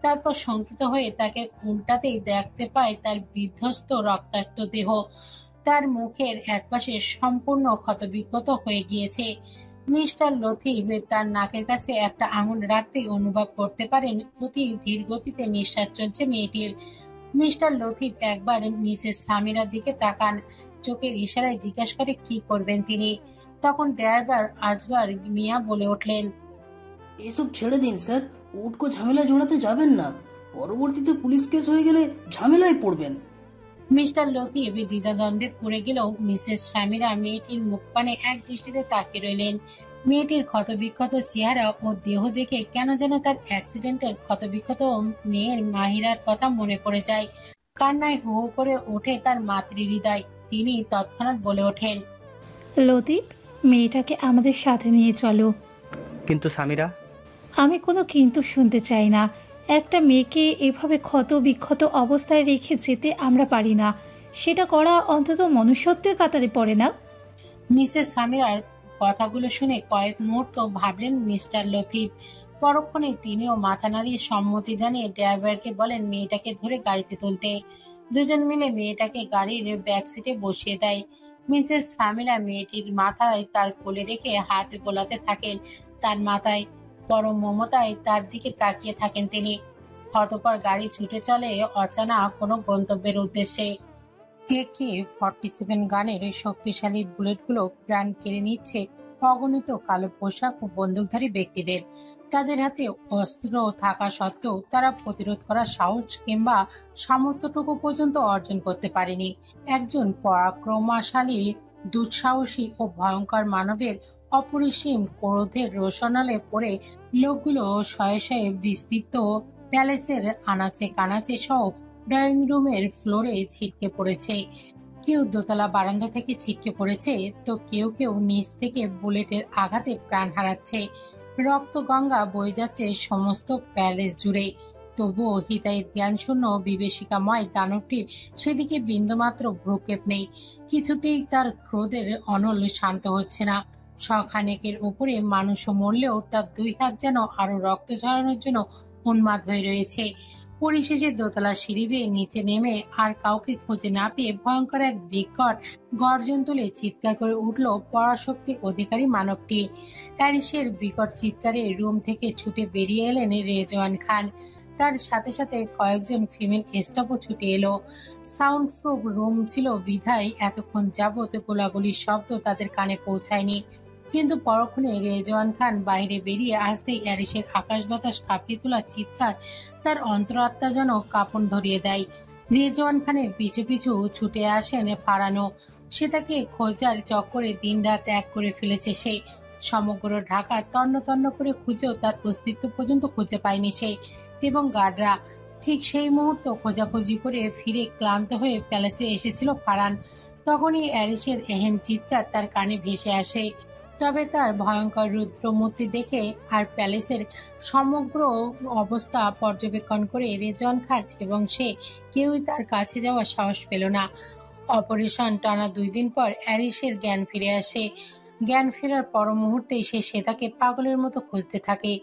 তারপর শঙ্কিত হয়ে তাকে উল্টাতেই দেখতে পায় তার বিধ্বস্ত রক্তাক্ত দেহ। তার মুখের একপাশে সম্পূর্ণ ক্ষতবিক্ষত হয়ে গিয়েছে। মিস্টার লতিফ তার নাকের কাছে একটা আঙুল রাখতেই অনুভব করতে পারেন অতি ধীর গতিতে নিঃশ্বাস চলছে মেয়েটির। মিস্টার লতিফ একবার মিসেস স্বামীরার দিকে তাকান। চোখের ইশারায় জিজ্ঞাসা করে কি করবেন তিনি। তখন ড্রাইভার আজগর মিয়া বলে উঠলেন, এসব ছেড়ে দিন স্যার, উটকো ঝামেলা জড়াতে যাবেন না, পরবর্তীতে পুলিশ কেস হয়ে গেলে ঝামেলায় পড়বেন। মিস্টার লতিফ দ্বিধাদ্বন্দ্বে পড়ে গেলেও মিসেস স্বামীরা মেয়েটির মুখ পানে এক দৃষ্টিতে তাকিয়ে রইলেন। মেয়েটির ক্ষতবিক্ষত চেহারা ও দেহ দেখে কেন যেন তার অ্যাক্সিডেন্টের ক্ষতবিক্ষত মেয়ের মাহিরার কথা মনে পড়ে যায়। কান্নায় হু হু করে ওঠে তার মাতৃহৃদয়। তিনি তৎক্ষণাৎ বলে ওঠেন, লতিফ, মেয়েটাকে আমাদের সাথে নিয়ে চলো। কিন্তু স্বামীরা? আমি কোনো কিন্তু শুনতে চাই না। একটা মেয়েকে এভাবে ক্ষত বিক্ষত অবস্থায় রেখে যেতে আমরা পারি না। সেটা করা অন্তত মনুষ্যত্বের কাতারে পড়ে না। মিসেস স্বামীরার কথাগুলো শুনে কয়েক মুহূর্ত ভাবলেন মিস্টার লতিফ। পরক্ষণে তিনিও মাথা নাড়িয়ে সম্মতি জানিয়ে ড্রাইভারকে বলেন মেয়েটাকে ধরে গাড়িতে তুলতে। দুজন মিলে মেয়েটাকে গাড়ির ব্যাক সিটে বসিয়ে দেয়। মিসেস স্বামীরা মেয়েটির মাথায় তার কোলে রেখে হাত বোলাতে থাকেন তার মাথায়। পরম মমতায় তার দিকে তাকিয়ে থাকেন তিনি। অতঃপর গাড়ি ছুটে চলে অজানা কোনো গন্তব্যের উদ্দেশ্যে। AK-47 গানের শক্তিশালী বুলেটগুলো প্রাণ কেড়ে নিচ্ছে অগণিত কালো পোশাক ও বন্দুকধারী ব্যক্তিদের। তাদের হাতে অস্ত্র থাকা সত্ত্বেও তারা প্রতিরোধ করার সাহস কিংবা সামর্থ্যটুকু পর্যন্ত অর্জন করতে পারেনি। একজন পরাক্রমশালী, দুঃসাহসী ও ভয়ঙ্কর মানবের অপরিসীম ক্রোধের রোশনালে পড়ে লোকগুলো শয়ে শয়ে বিস্তৃত প্যালেসের আনাচে কানাচে সহ ড্রয়িং রুমের ফ্লোরে ছিটকে পড়েছে। কেউ দোতলা বারান্দা থেকে ছিটকে পড়েছে, তো কেউ কেউ নিচ থেকে বুলেটের আঘাতে প্রাণ হারাচ্ছে। রক্ত গঙ্গা বয়ে যাচ্ছে সমস্ত প্যালেস জুড়ে। তবুও হিতাহিত জ্ঞানশূন্য বিভীষিকাময় দানবটির সেদিকে বিন্দুমাত্র ভ্রুক্ষেপ নেই। কিছুতেই তার ক্রোধের অনল শান্ত হচ্ছে না। শখানেকের উপরে মানুষও মরলেও তার দুই হাত যেন আরো রক্ত ঝরানোর জন্য উন্মাদ হয়ে রয়েছে। পরিশেষে দোতলা সিঁড়ি বেয়ে নিচে নেমে আর কাউকে খুঁজে না পেয়ে ভয়ঙ্কর এক বিকট গর্জন তুলে চিৎকার করে উঠল পরাশক্তি অধিকারী মানবটি। প্যারিসের বিকট চিৎকারে রুম থেকে ছুটে বেরিয়ে এলেন রেজওয়ান খান। তার সাথে সাথে কয়েকজন ফিমেল স্টাফও ছুটে এলো। সাউন্ড প্রুফ রুম ছিল বিধায় এতক্ষণ যাবত গোলাগুলির শব্দ তাদের কানে পৌঁছায়নি। কিন্তু পরক্ষণে রেজওয়ান খান বাইরে বেরিয়ে আসতেই প্যারিসের আকাশ বাতাস কাঁপিয়ে তোলা চিৎকার তার অন্তরাত্মা যেন কাঁপন ধরিয়ে দেয়। রেজওয়ান খানের পিছু পিছু ছুটে আসেন ফারানো। সে তাকে খোঁজার চক্করে দিনরাত এক করে ফেলেছে সে। সমগ্র ঢাকা তন্ন তন্ন করে খুঁজেও তার অস্তিত্ব পর্যন্ত খুঁজে পায়নি সে এবং গার্ডরা। ঠিক সেই মুহূর্ত খোঁজাখুঁজি করে ফিরে ক্লান্ত হয়ে প্যালেসে এসেছিল ফারহান। তখনই অ্যারিসের এহেন চিৎকার তার কানে ভেসে আসে। তবে তার ভয়ঙ্কর রুদ্রমূর্তি দেখে আর প্যালেসের সমগ্র অবস্থা পর্যবেক্ষণ করে রেজওয়ান খান এবং সে কেউই তার কাছে যাওয়ার সাহস পেল না। অপারেশন টানা 2 দিন পর অ্যারিসের জ্ঞান ফিরে আসে। জ্ঞান ফেরার পর মুহূর্তেই সে শ্বেতাকে পাগলের মতো খুঁজতে থাকে।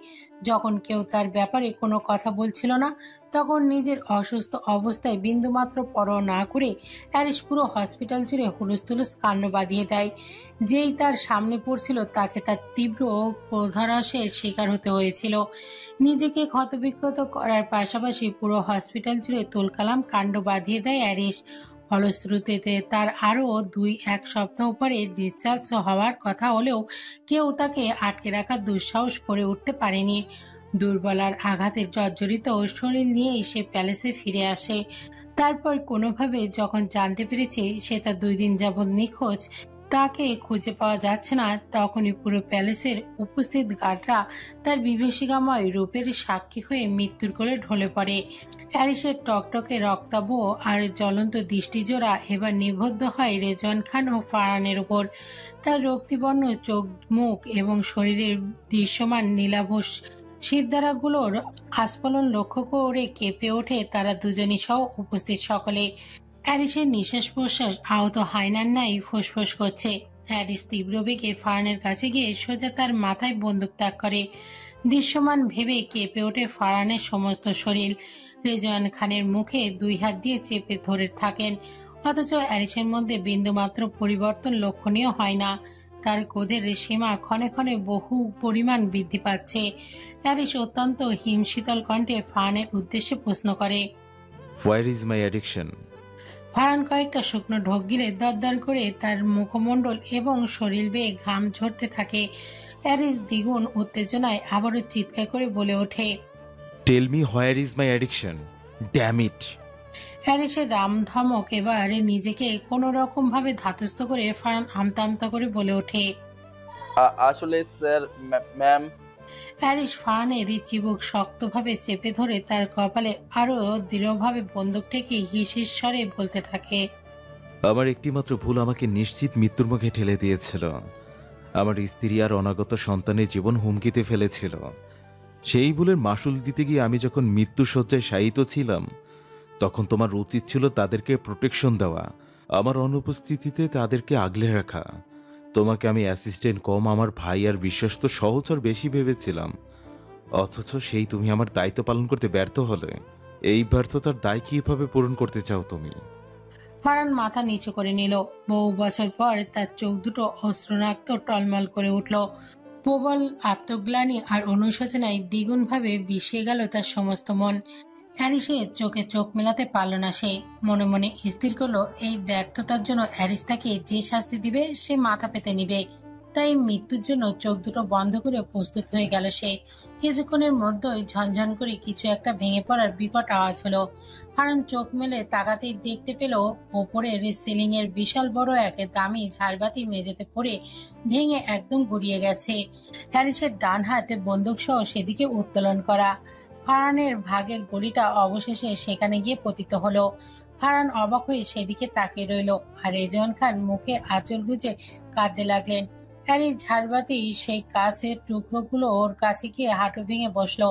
যখন কেউ তার ব্যাপারে কোনো কথা বলছিল না, তখন নিজের অসুস্থ অবস্থায় বিন্দুমাত্র পরোয়া না করে অ্যারিস পুরো হসপিটাল জুড়ে হুলুস্থুলুস কাণ্ড বাঁধিয়ে দেয়। যেই তার সামনে পড়ছিল তাকে তার তীব্র ক্রোধারসের শিকার হতে হয়েছিল। নিজেকে ক্ষতবিক্ষত করার পাশাপাশি পুরো হসপিটাল জুড়ে তুলকালাম কাণ্ড বাঁধিয়ে দেয় অ্যারিস। ফলশ্রুতিতে তার আরও 2-1 সপ্তাহ পরে ডিসচার্জ হওয়ার কথা হলেও কেউ তাকে আটকে রাখার দুঃসাহস করে উঠতে পারেনি। দুর্বলার আঘাতের জর্জরিত শরীর নিয়েই সে প্যালেসে ফিরে আসে। তারপর কোনোভাবে যখন জানতে পেরেছে সে তার 2 দিন যাবৎ নিখোঁজ, তাকে খুঁজে পাওয়া যাচ্ছে না, তখনই পুরো প্যালেসের উপস্থিত গার্ডরা তার বিভীষিকাময় রূপের সাক্ষী হয়ে মৃত্যুর কোলে ঢলে পড়ে। অ্যারিসের টকটকে রক্তাভ আর জ্বলন্ত দৃষ্টিজোড়া এবার নিবদ্ধ হয় রেজওয়ান খান ও ফারহানের উপর। তার রক্তিবর্ণ চোখ, মুখ এবং শরীরের দৃশ্যমান নীলাভস সিদ্ধারাগুলোর আস্ফলন লক্ষ্য করে কেঁপে ওঠে তারা দুজনই সহ উপস্থিত সকলে। অ্যারিসের নিঃশ্বাস প্রশ্বাস আহত হায়নার ন্যায় ফোঁসফোঁস করছে। অ্যারিস তীব্র বেগে ফারহানের কাছে গিয়ে সোজা তার মাথায় বন্দুক ত্যাগ করে। দৃশ্যমান ভেবে কেঁপে ওঠে ফারহানের সমস্ত শরীর। রেজওয়ান খানের মুখে 2 হাত দিয়ে চেপে ধরে থাকেন, অথচ অ্যারিসের মধ্যে বিন্দুমাত্র পরিবর্তন লক্ষণীয় হয় না। তার ক্রোধের সীমা ক্ষণে ক্ষণে বহু পরিমাণ বৃদ্ধি পাচ্ছে। অ্যারিস অত্যন্ত হিমশীতল কণ্ঠে ফারহানের উদ্দেশ্যে প্রশ্ন করে, হোয়ার ইজ মাই অ্যাডিকশন? ফারহান কয়েকটা শুকনো ঢোক গিলে দরদর করে তার মুখমণ্ডল এবং শরীর বেয়ে ঘাম ঝরতে থাকে। অ্যারিস দ্বিগুণ উত্তেজনায় আবারও চিৎকার করে বলে ওঠে, tell me where is my addiction, damn it! অ্যারিসের রাম ধমক এবারে নিজেকে কোনো রকম ভাবে ধাতস্থ করে ফারহান আমতা আমতা করে বলে ওঠে, আসলে স্যার, ম্যাম। অ্যারিস ফারহানের চিবুক শক্তভাবে চেপে ধরে তার কপালে আরো দৃঢ়ভাবে বন্দুক ঠেকে হিসিস স্বরে বলতে থাকে, আমার একটিমাত্র ভুল আমাকে নিশ্চিত মৃত্যুর মুখে ঠেলে দিয়েছিল। আমার স্ত্রী আর অনাগত সন্তানের জীবন হুমকিতে ফেলেছিল। সেই ভুলের মাসুল দিতে গিয়ে আমি যখন মৃত্যুশয্যায় শায়িত ছিলাম, তখন তোমার উচিত ছিল তাদেরকে প্রোটেকশন দেওয়া, আমার অনুপস্থিতিতে তাদেরকে আগলে রাখা। তোমাকে আমি অ্যাসিস্ট্যান্ট কম আমার ভাই আর বিশ্বস্ত সহচর বেশি ভেবেছিলাম, অথচ সেই তুমি আমার দায়িত্ব পালন করতে ব্যর্থ হলে। এই ব্যর্থতার দায় কিভাবে পূরণ করতে চাও তুমি? ফারহান মাথা নিচু করে নিল। বহু বছর পর তার চোখ দুটো অশ্রুনাক্ত টলমল করে উঠল। প্রবল আত্মগ্লানি আর অনুশোচনায় দ্বিগুণভাবে বিষিয়ে গেল তার সমস্ত মন। অ্যারিসের চোখে চোখ মেলাতে পারল না সে। মনে মনে স্থির করলো এই ব্যর্থতার জন্য অ্যারিস তাকে যে শাস্তি দিবে সে মাথা পেতে নিবে। তাই মৃত্যুর জন্য চোখ দুটো বন্ধ করে প্রস্তুত হয়ে গেল সে। কিছুক্ষণের মধ্যেই ঝনঝন করে কিছু একটা ভেঙে পড়ার বিকট আওয়াজ হলো। ফারহান চোখ মেলে তাকাতেই দেখতে পেল ওপরের সিলিং এর বিশাল বড় এক দামি ঝাড়বাতি মেঝেতে পড়ে ভেঙে একদম গুড়িয়ে গেছে। হ্যারিসের ডান হাতে বন্দুক সহ সেদিকে উত্তোলন করা। ফারহানের ভাগের গুলিটা অবশেষে সেখানে গিয়ে পতিত হলো। ফারহান অবাক হয়ে সেদিকে তাকিয়ে রইল আর রেজওয়ান খান মুখে আঁচল গুজে কাঁদতে লাগলেন। হ্যারি ঝাড়বাতি সেই কাচের টুকরোগুলো ওর কাছে গিয়ে হাঁটু ভেঙে বসলো।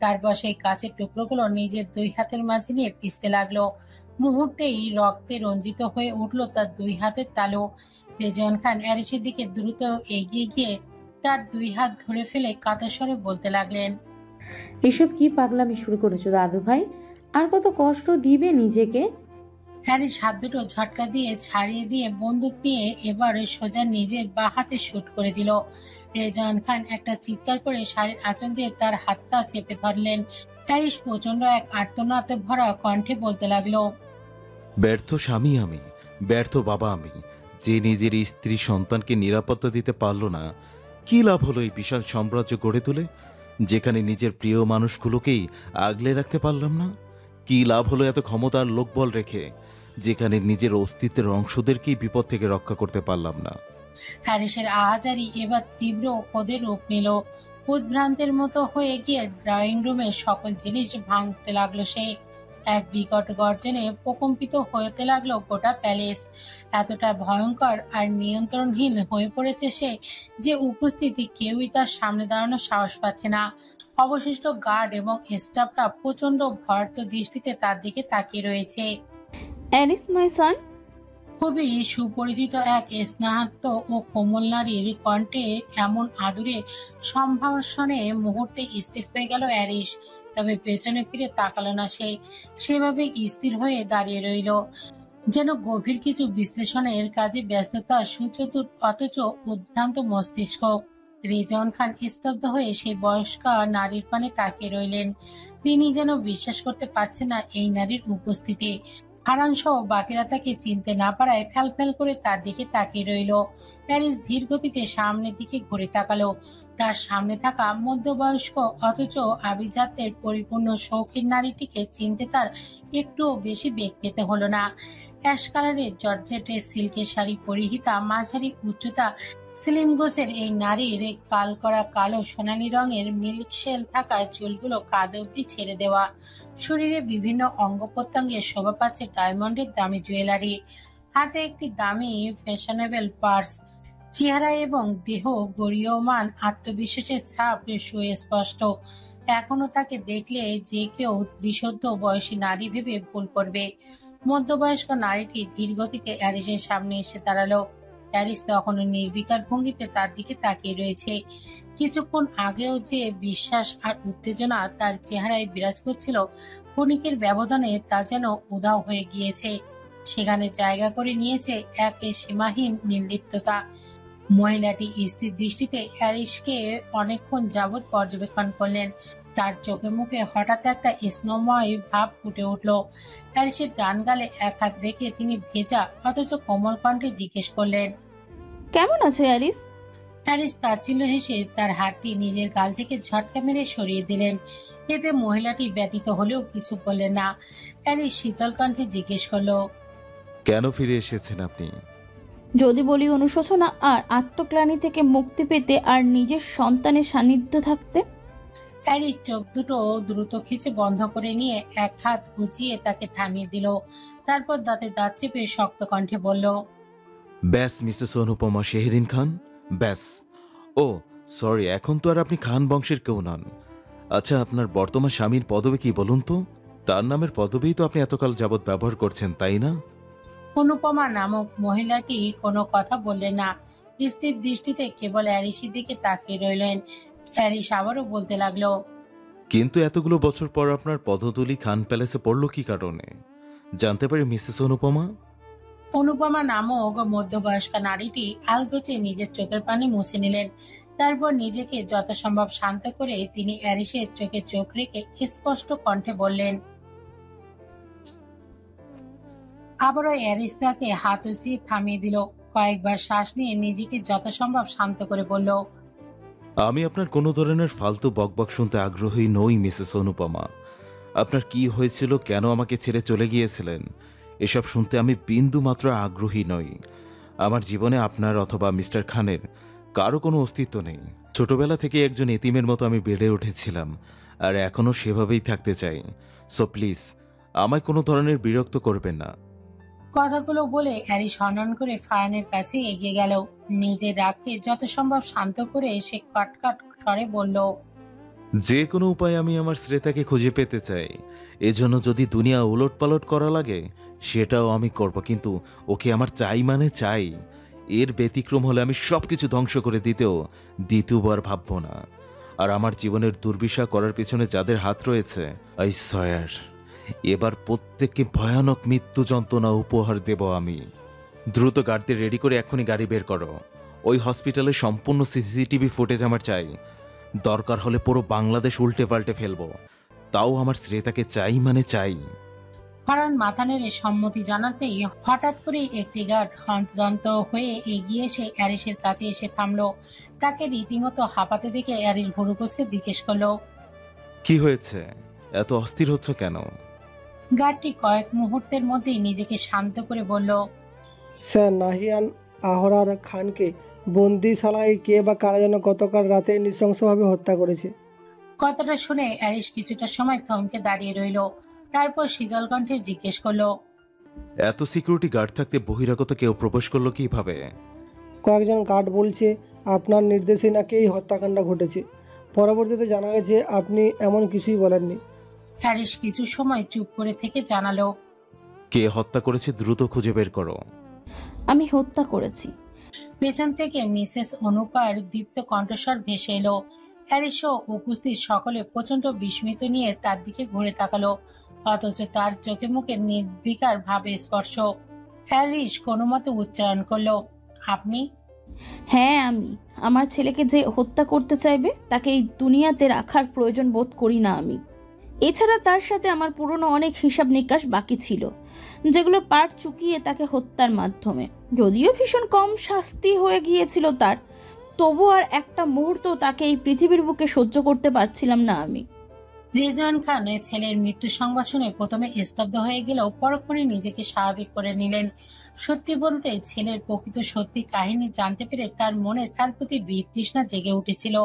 তারপর সেই কাচের টুকরোগুলো নিজের 2 হাতের মাঝে নিয়ে পিষতে লাগলো। মুহূর্তেই রক্তে রঞ্জিত হয়ে উঠল তার 2 হাতের তালু। রেজওয়ান খান অ্যারিসের দিকে দ্রুত এগিয়ে গিয়ে তার 2 হাত ধরে ফেলে কাতর স্বরে বলতে লাগলেন, এসব কি পাগলামি শুরু করেছো দাদু ভাই? আর কত কষ্ট দিবে নিজেকে? হ্যারিস হাত দুটো ঝটকা দিয়ে ছাড়িয়ে দিয়ে বন্দুক নিয়ে এবারে সোজা নিজের বাঁ হাতে শুট করে দিল। রেজওয়ান খান একটা চিৎকার করে শাড়ির আঁচল দিয়ে তার হাতটা চেপে ধরলেন। হ্যারিস প্রচন্ড এক আর্তনাদে ভরা কণ্ঠে বলতে লাগলো, ব্যর্থ স্বামী আমি, ব্যর্থ বাবা আমি, যে নিজের স্ত্রী সন্তানকে নিরাপত্তা দিতে পারল না। কি লাভ হলো এই বিশাল সাম্রাজ্য গড়ে তুলে, যেখানে নিজের প্রিয় মানুষগুলোকেই আগলে রাখতে পারলাম না? কি লাভ হলো এত ক্ষমতার লোকবল রেখে? যেখানে নিজের অস্তিত্বের অংশদেরকেই বিপদ থেকে রক্ষা করতে পারলাম না। হ্যারিসের আহাজারি এবার তীব্র পদের রূপ নিল। উদ্ভ্রান্তের মতো হয়ে গিয়ে ড্রয়িং রুমের সকল জিনিস ভাঙতে লাগলো সে। এক বিকট গর্জনে প্রকম্পিত হতে লাগলো গোটা প্যালেস। এতটা ভয়ঙ্কর আর নিয়ন্ত্রণহীন হয়ে পড়েছে সে যে উপস্থিতি কেউই তার সামনে দাঁড়ানোর সাহস পাচ্ছে না। অবশিষ্ট গার্ড এবং স্টাফরা প্রচন্ড ভয়ার্ত দৃষ্টিতে তার দিকে তাকিয়ে রয়েছে। অ্যারিস মাই সন। খুবই সুপরিচিত এক স্নেহার্ত ও কোমল নারীর কণ্ঠে এমন আদুরে সম্ভাষণে মুহূর্তে স্থির হয়ে গেল অ্যারিস। তবে পেছনে ফিরে তাকালো না সে, সেভাবে স্থির হয়ে দাঁড়িয়ে রইল, যেন গভীর কিছু বিশ্লেষণের কাজে ব্যস্ততা সুচতুর অথচ উদ্ভ্রান্ত মস্তিষ্ক। রেজন খান স্তব্ধ হয়ে সেই বয়স্কা নারীর পানে তাকিয়ে রইলেন। তিনি যেন বিশ্বাস করতে পারছেন না এই নারীর উপস্থিতি। হারান সহ বাকিরা তাকে চিনতে না পারায় ফ্যাল করে তার দিকে তাকিয়ে রইল। প্যারিস ধীর গতিতে সামনের দিকে ঘুরে তাকালো। তার সামনে থাকা মধ্যবয়স্ক অথচ আভিজাত্যের পরিপূর্ণ শৌখিন নারীটিকে চিনতে তার একটুও বেশি বেগ পেতে হলো না। অ্যাশ কালারের জর্জেটের সিল্কের শাড়ি পরিহিতা, মাঝারি উচ্চতা, স্লিম গোছের এই নারীর কাল করা কালো সোনালী রঙের মিল্ক শেল থাকা চুলগুলো কাঁধে অবধি ছেড়ে দেওয়া, শরীরে বিভিন্ন অঙ্গ প্রত্যঙ্গে শোভা পাচ্ছে ডায়মন্ডের দামি জুয়েলারি, হাতে একটি দামি ফ্যাশনেবল পার্স। চেহারা এবং দেহ গড়ীয়মান আত্মবিশ্বাসের ছাপ সুস্পষ্ট। এখনো তাকে দেখলে যে কেউ ত্রিশোর্ধ্ব বয়সী নারী ভেবে ভুল করবে। মধ্যবয়স্ক নারীটি ধীর গতিতে অ্যারিসের সামনে এসে দাঁড়ালো। অ্যারিস তখনও নির্বিকার ভঙ্গিতে তার দিকে তাকিয়ে রয়েছে। কিছুক্ষণ আগেও যে বিশ্বাস আর উত্তেজনা তার চেহারায় বিরাজ করছিল, ক্ষণিকের ব্যবধানে তা যেন উধাও হয়ে গিয়েছে। সেখানে জায়গা করে নিয়েছে এক সীমাহীন নির্লিপ্ততা। মহিলাটি স্থির দৃষ্টিতে অ্যারিসকে অনেকক্ষণ যাবৎ পর্যবেক্ষণ করলেন। তার চোখে মুখে হঠাৎ একটা স্নেহময় ভাব ফুটে উঠল। অ্যারিসের ডান গালে এক হাত রেখে তিনি ভেজা অথচ কোমল কণ্ঠে জিজ্ঞেস করলেন, কেমন আছো অ্যারিস? অ্যারিস তাচ্ছিল্য হেসে তার হাতটি নিজের গাল থেকে ঝটকা মেরে সরিয়ে দিলেন। এতে মহিলাটি ব্যতীত হলেও কিছু বললেন না। অ্যারিস শীতল কণ্ঠে জিজ্ঞেস করলো, কেন ফিরে এসেছেন আপনি? যদি বলি অনুশোচনা আর আত্মগ্লানি থেকে মুক্তি পেতে আর নিজের সন্তানের সান্নিধ্য থাকতে। অ্যারিস চোখ দুটো দ্রুত খিচে বন্ধ করে নিয়ে এক হাত গুছিয়ে তাকে থামিয়ে দিল। তারপর দাঁতে দাঁত চেপে শক্ত কণ্ঠে বলল, ব্যাস মিসেস অনুপমা শেহরিন খান, ব্যাস। ও সরি, এখন তো আর আপনি খান বংশের কেউ নন। আচ্ছা, আপনার বর্তমান স্বামীর পদবি কি বলুন তো? তার নামের পদবি তো আপনি এতকাল যাবৎ ব্যবহার করছেন, তাই না? অনুপমা নামক মহিলাটি কোনো কথা বললেন না। স্থির দৃষ্টিতে কেবল অ্যারিসের দিকে তাকিয়ে রইলেন। অ্যারিস আবারও বলতে লাগলো, কিন্তু এতগুলো বছর পর আপনার পদতুলি খান প্যালেসে পড়লো কি কারণে জানতে পারি মিসেস অনুপমা? অনুপমা নামক মধ্যবয়স্কা নারীটি আলগোচে নিজের চোখের পানি মুছে নিলেন। তারপর নিজেকে যথাসম্ভব শান্ত করে তিনি অ্যারিসের চোখে চোখ রেখে স্পষ্ট কণ্ঠে বললেন। আবারও অ্যারিস তাকে হাত উঁচিয়ে থামিয়ে দিল। কয়েকবার শ্বাস নিয়ে নিজেকে যথাসম্ভব শান্ত করে বলল, আমি আপনার কোনো ধরনের ফালতু বকবক শুনতে আগ্রহী নই মিসেস অনুপমা। আপনার কি হয়েছিল, কেন আমাকে ছেড়ে চলে গিয়েছিলেন, এসব শুনতে আমি বিন্দু মাত্র আগ্রহী নই। আমার জীবনে আপনার অথবা মিস্টার খানের কারো কোনো অস্তিত্ব নেই। ছোটবেলা থেকে একজন এতিমের মতো আমি বেড়ে উঠেছিলাম, আর এখনও সেভাবেই থাকতে চাই। সো প্লিজ আমায় কোনো ধরনের বিরক্ত করবেন না। কথাগুলো বলে অ্যারিস হনন করে ফারানের কাছে এগিয়ে গেল। নিজের রাগকে যত সম্ভব শান্ত করে সে কটকট স্বরে বলল, যে কোনো উপায়ে আমি আমার শ্রেতাকে খুঁজে পেতে চাই। এজন্য যদি দুনিয়া উলট পালট করা লাগে সেটাও আমি করব, কিন্তু ওকে আমার চাই মানে চাই। এর ব্যতিক্রম হলে আমি সবকিছু ধ্বংস করে দিতেও দ্বিতীয়বার ভাবব না। আর আমার জীবনের দুর্বিষহ করার পিছনে যাদের হাত রয়েছে, আই সয়ার এবার প্রত্যেককে ভয়ানক মৃত্যু যন্ত্রণা উপহার দেব আমি। দ্রুত গার্ডদের রেডি করে এক্ষুনি গাড়ি বের করো। ওই হসপিটালে সম্পূর্ণ সিসিটিভি ফুটেজ আমার চাই। দরকার হলে পুরো বাংলাদেশ উল্টে পাল্টে ফেলবো, তাও আমার শ্রেতাকে চাই মানে চাই। ফারান মাথা নেড়ে সম্মতি জানাতেই হঠাৎ করে একটি গার্ড হন্তদন্ত হয়ে এগিয়ে এসে অ্যারিসের কাছে এসে থামলো। তাকে রীতিমতো হাঁপাতে দেখে অ্যারিস ভুরু কুঁচকে জিজ্ঞেস করলো, কি হয়েছে, এত অস্থির হচ্ছ কেন? গার্ডটি কয়েক মুহূর্তের মধ্যেই নিজেকে শান্ত করে বলল, স্যার, নাহিয়ান আহরার খানকে বন্দিশালায় কে বা কারা যেন গতকাল রাতে নৃশংসভাবে হত্যা করেছে। কথাটা শুনে অ্যারিস কিছুটা সময় থমকে দাঁড়িয়ে রইল। তারপর শীতল কণ্ঠে জিজ্ঞেস করলো, এত সিকিউরিটি গার্ড থাকতে বহিরাগত কেউ প্রবেশ করলো কিভাবে? কয়েকজন গার্ড বলছে আপনার নির্দেশে নাকি এই হত্যাকাণ্ড ঘটেছে। পরবর্তীতে জানা গেছে আপনি এমন কিছুই বলেননি। হ্যারিস কিছু সময় চুপ করে থেকে জানালো, কে হত্যা করেছে দ্রুত খুঁজে বের করো। আমি হত্যা করেছি। পেছন থেকে মিসেস অনুপার দীপ্ত কণ্ঠস্বর ভেসে এলো। হ্যারিস ও উপস্থিত সকলে প্রচন্ড বিস্মিত নিয়ে তার দিকে ঘুরে তাকালো, অথচ তার চোখে মুখে নির্বিকার ভাবে স্পর্শ। হ্যারিস কোনো মতে উচ্চারণ করলো, আপনি? হ্যাঁ, আমি। আমার ছেলেকে যে হত্যা করতে চাইবে তাকে এই দুনিয়াতে রাখার প্রয়োজন বোধ করি না আমি। এছাড়া তার সাথে আমার পুরনো অনেক হিসাব নিকাশ বাকি ছিল, যেগুলো পার চুকিয়ে তাকে হত্যার মাধ্যমে, যদিও ভীষণ কম শাস্তি হয়ে গিয়েছিল তার, তবু আর একটা মুহূর্ত তাকে এই পৃথিবীর বুকে সহ্য করতে পারছিলাম না আমি। রেজওয়ান খান ছেলের মৃত্যু সংবাদ শুনে প্রথমে স্তব্ধ হয়ে গেলেও পরক্ষণে নিজেকে স্বাভাবিক করে নিলেন। সত্যি বলতে ছেলের প্রকৃত সত্যি কাহিনী জানতে পেরে তার মনে তার প্রতি বিতৃষ্ণা জেগে উঠেছিল।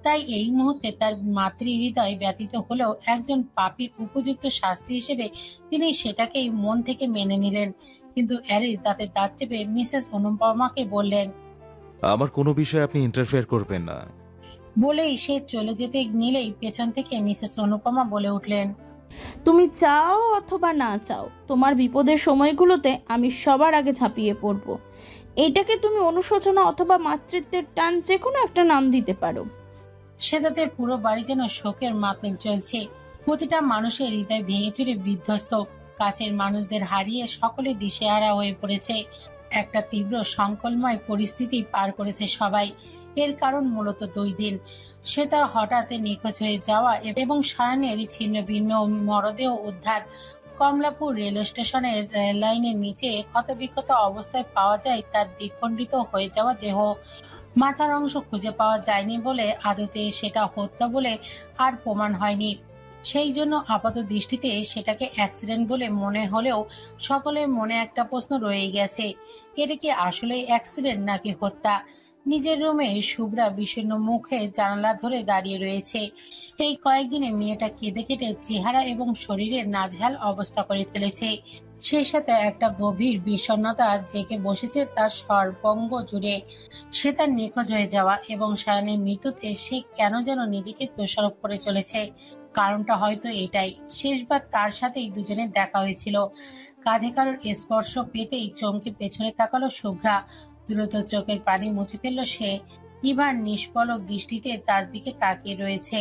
তাই এই মুহূর্তে তার মাতৃহৃদয় ব্যতীত হলেও একজন পাপীর উপযুক্ত শাস্তি হিসেবে তিনি সেটাকেই মন থেকে মেনে নিলেন। কিন্তু অ্যারিস দাঁতে দাঁত চেপে মিসেস অনুপমাকে বললেন, আমার কোনো বিষয়ে আপনি ইন্টারফেয়ার করবেন না। বলেই সে চলে যেতে নিলেই পেছন থেকে মিসেস অনুপমা বলে উঠলেন, তুমি চাও অথবা না চাও, তোমার বিপদের সময়গুলোতে আমি সবার আগে ঝাঁপিয়ে পড়ব। এটাকে তুমি অনুশোচনা অথবা মাতৃত্বের টান, যে কোনো একটা নাম দিতে পারো। সেটাতে পুরো বাড়ি যেন শোকের মাতল চলছে। প্রতিটা মানুষের হৃদয় ভেঙে চুরে বিধ্বস্ত। কাছের মানুষদের হারিয়ে সকলে দিশেহারা হয়ে পড়েছে। একটা তীব্র সংকলময় পরিস্থিতি পার করেছে সবাই। এর কারণ মূলত 2 দিন। সে তার হঠাৎ নিখোঁজ হয়ে যাওয়া এবং সায়নের ছিন্ন ভিন্ন মরদেহ উদ্ধার। কমলাপুর রেল স্টেশনের রেল লাইনের নিচে ক্ষতবিক্ষত অবস্থায় পাওয়া যায় তার দ্বিখণ্ডিত হয়ে যাওয়া দেহ। মাথার অংশ খুঁজে পাওয়া যায়নি বলে আদতে সেটা হত্যা বলে আর প্রমাণ হয়নি। সেই জন্য আপাত দৃষ্টিতে সেটাকে অ্যাক্সিডেন্ট বলে মনে হলেও সকলের মনে একটা প্রশ্ন রয়ে গেছে, এটা কি আসলে অ্যাক্সিডেন্ট নাকি হত্যা? নিজের রুমে শুভ্রা বিষণ্ণ মুখে জানালা ধরে দাঁড়িয়ে রয়েছে। এই কয়েকদিনে মেয়েটা কেঁদে কেটে চেহারা এবং শরীরের নাজেহাল অবস্থা করে ফেলেছে। সেই সাথে একটা গভীর বিষণ্ণতা জেগে বসেছে তার সর্বাঙ্গ জুড়ে। সে তার নিখোঁজ হয়ে যাওয়া এবং সায়নের মৃত্যুতে সে কেন যেন নিজেকে দোষারোপ করে চলেছে। কারণটা হয়তো এটাই, শেষবার তার সাথেই দুজনের দেখা হয়েছিল। কাঁধে কারোর স্পর্শ পেতেই চমকে পেছনে তাকালো শুভ্রা। দ্রুত চোখের পানি মুছে ফেলল সে। ইভান নিষ্পলক দৃষ্টিতে তার দিকে তাকিয়ে রয়েছে,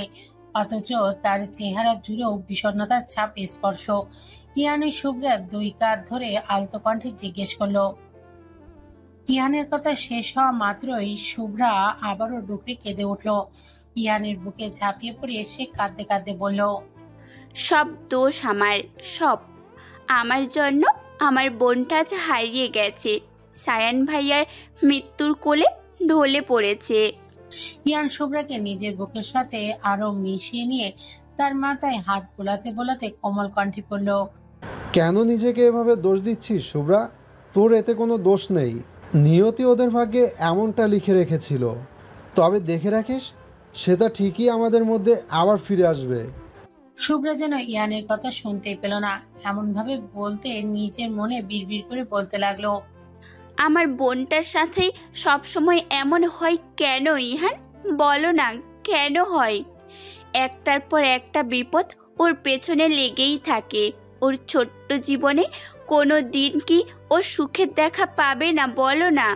অথচ তার চেহারা জুড়েও বিষণ্ণতার ছাপ স্পর্শ। ইয়ানি শুভ্রা 2 কাঁধ ধরে আলতো কণ্ঠে জিজ্ঞেস করলো। ইয়ানের কথা শেষ হওয়া মাত্রই শুভ্রা আবারও ডুকরে কেঁদে উঠল। ইয়ানের বুকে ঝাঁপিয়ে পড়ে সে কাঁদতে কাঁদতে বলল, সব দোষ আমার, সব আমার জন্য আমার বোনটা আজ হারিয়ে গেছে। সায়ান ভাইয়ার মৃত্যুর কোলে ঢলে পড়েছে। ইয়ান শুভ্রাকে নিজের বুকের সাথে আরো মিশিয়ে নিয়ে তার মাথায় হাত বোলাতে বোলাতে কোমল কণ্ঠে বলল, কেন নিজেকে এভাবে দোষ দিচ্ছিস শুভ্রা? তোর এতে কোনো দোষ নেই। নিয়তি ওদের ভাগ্যে এমনটা লিখে রেখেছিল। তবে দেখে রাখিস, সেটা ঠিকই আমাদের মধ্যে আবার ফিরে আসবে। শুভ্রা যেন ইয়ানের কথা শুনতেই পেল না। এমন ভাবে বলতে নিজের মনে বিড়বিড় করে বলতে লাগলো, আমার বোনটার সাথে সবসময় এমন হয় কেন ইহান? বলো না কেন হয়? একটার পর একটা বিপদ ওর পেছনে লেগেই থাকে। ওর ছোট্ট জীবনে কোনো দিন কি ওর সুখের দেখা পাবে না? বলো না।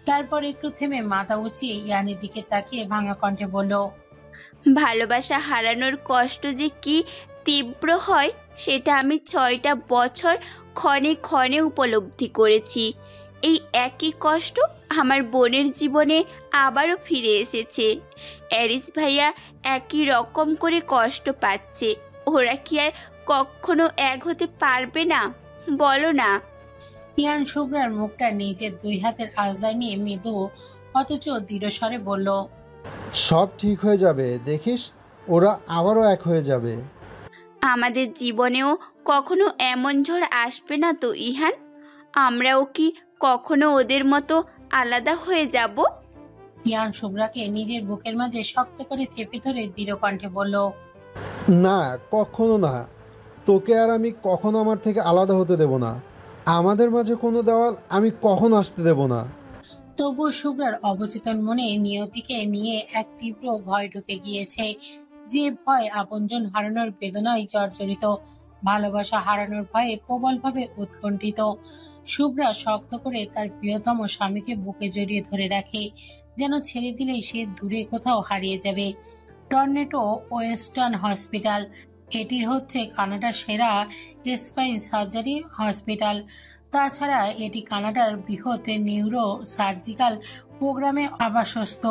তারপর একটু থেমে মাথা উঁচিয়ে ইয়ানের দিকে তাকিয়ে ভাঙা কণ্ঠে বলল, ভালোবাসা হারানোর কষ্ট যে কি তীব্র হয় সেটা আমি 6টা বছর ক্ষণে ক্ষণে উপলব্ধি করেছি। এই একই কষ্ট আমার বোনের জীবনে আবারও ফিরে এসেছে। অ্যারিস ভাইয়া একই রকম করে কষ্ট পাচ্ছে। ওরা কি আর কখনো এক হতে পারবে না? বলো না। ইয়ান শুভ্রার মুখটা নিজের 2 হাতের আঁচড়ায় নিয়ে মৃদু অথচ দৃঢ় স্বরে বলল, সব ঠিক হয়ে যাবে, দেখিস ওরা আবারও এক হয়ে যাবে। আমাদের জীবনেও কখনো এমন ঝড় আসবে না তো ইহান? আমরাও কি কখনো ওদের মতো আলাদা হয়ে যাব? ইয়ান শুভ্রাকে নিজের বুকের মাঝে শক্ত করে চেপে ধরে দৃঢ় কণ্ঠে বলল, না, কখনো না। তোকে আর আমি কখনো আমার থেকে আলাদা হতে দেব না। আমাদের মাঝে কোনো দেওয়াল আমি কখনো আসতে দেব না। তবুও শুভ্রার অবচেতন মনে নিয়তিকে নিয়ে এক তীব্র ভয় ঢুকে গিয়েছে, যে ভয় আপনজন হারানোর বেদনায় জর্জরিত, ভালোবাসা হারানোর ভয়ে প্রবলভাবে উৎকণ্ঠিত। শুভ্রা শক্ত করে তার প্রিয়তম স্বামীকে বুকে জড়িয়ে ধরে রাখে, যেন ছেড়ে দিলেই সে দূরে কোথাও হারিয়ে যাবে। টর্নেটো ওয়েস্টার্ন হসপিটাল, এটি হচ্ছে কানাডার সেরা স্পাইন সার্জারি হসপিটাল। তাছাড়া এটি কানাডার বৃহৎ নিউরো সার্জিক্যাল প্রোগ্রামে আবাসস্থ।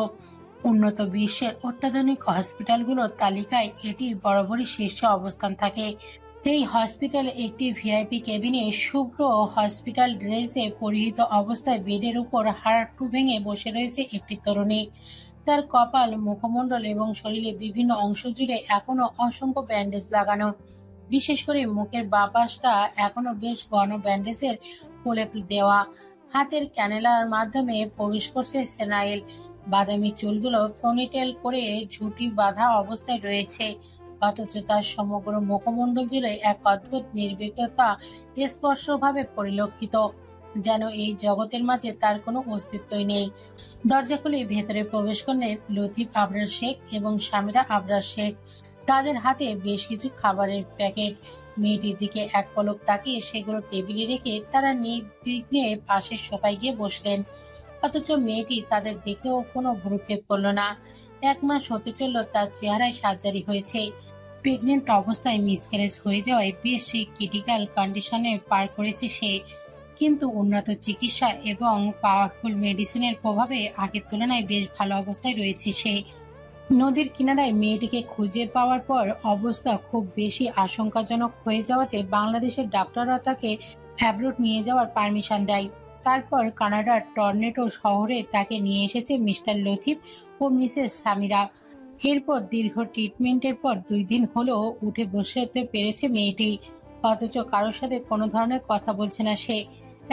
উন্নত বিশ্বের অত্যাধুনিক হসপিটালগুলোর তালিকায় এটি বরাবরই শীর্ষে অবস্থান থাকে। এই হসপিটালে একটি ভিআইপি কেবিনে শুভ্র হসপিটাল ড্রেসে পরিহিত অবস্থায় বেডের উপর হাঁটু ভেঙে বসে রয়েছে একটি তরুণী। তার কপাল, মুখমণ্ডল এবং শরীরের বিভিন্ন অংশ জুড়ে এখনো অসংখ্য ব্যান্ডেজ লাগানো। বিশেষ করে মুখের বাঁ পাশটা এখনো বেশ ঘন ব্যান্ডেজের প্রলেপ দেওয়া। হাতের ক্যানেলার মাধ্যমে প্রবেশ করছে সেনাইল। বাদামি চুলগুলো পনিটেল করে ঝুঁটি বাঁধা অবস্থায় রয়েছে, অথচ তার সমগ্র মুখমণ্ডল জুড়ে এক অদ্ভুত নির্ভীকতা স্পষ্টভাবে পরিলক্ষিত, যেন এই জগতের মাঝে তার কোনো অস্তিত্বই নেই। দরজা খুলে ভেতরে প্রবেশ করলেন লতিফ আবরার শেখ এবং সামিরা আবরার শেখ। তাদের হাতে বেশ কিছু খাবারের প্যাকেট। মেয়েটির দিকে এক পলক তাকিয়ে সেগুলো টেবিলে রেখে তারা নির্বিঘ্নে পাশের সোফায় গিয়ে বসলেন। অথচ মেয়েটি তাদের দেখেও কোনো ভ্রুক্ষেপ করল না। 1 মাস হতে চলল তার চেহারায় সার্জারি হয়েছে। প্রেগনেন্ট অবস্থায় মিসক্যারেজ হয়ে যাওয়ায় বেশ ক্রিটিক্যাল কন্ডিশনে পার করেছে সে, কিন্তু উন্নত চিকিৎসা এবং পাওয়ারফুল মেডিসিনের প্রভাবে আগের তুলনায় বেশ ভালো অবস্থায় রয়েছে সে। নদীর কিনারায় মেয়েটিকে খুঁজে পাওয়ার পর অবস্থা খুব বেশি আশঙ্কাজনক হয়ে যাওয়াতে বাংলাদেশের ডাক্তাররা তাকে অ্যাব্রোড নিয়ে যাওয়ার পারমিশন দেয়। তারপর কানাডার টর্নেটো শহরে তাকে নিয়ে এসেছে মিস্টার লতিফ ও মিসেস সামিরা। এরপর দীর্ঘ ট্রিটমেন্টের পর 2 দিন হলো উঠে বসতে পেরেছে মেয়েটি, অথচ কারোর সাথে কোনো ধরনের কথা বলছে না সে।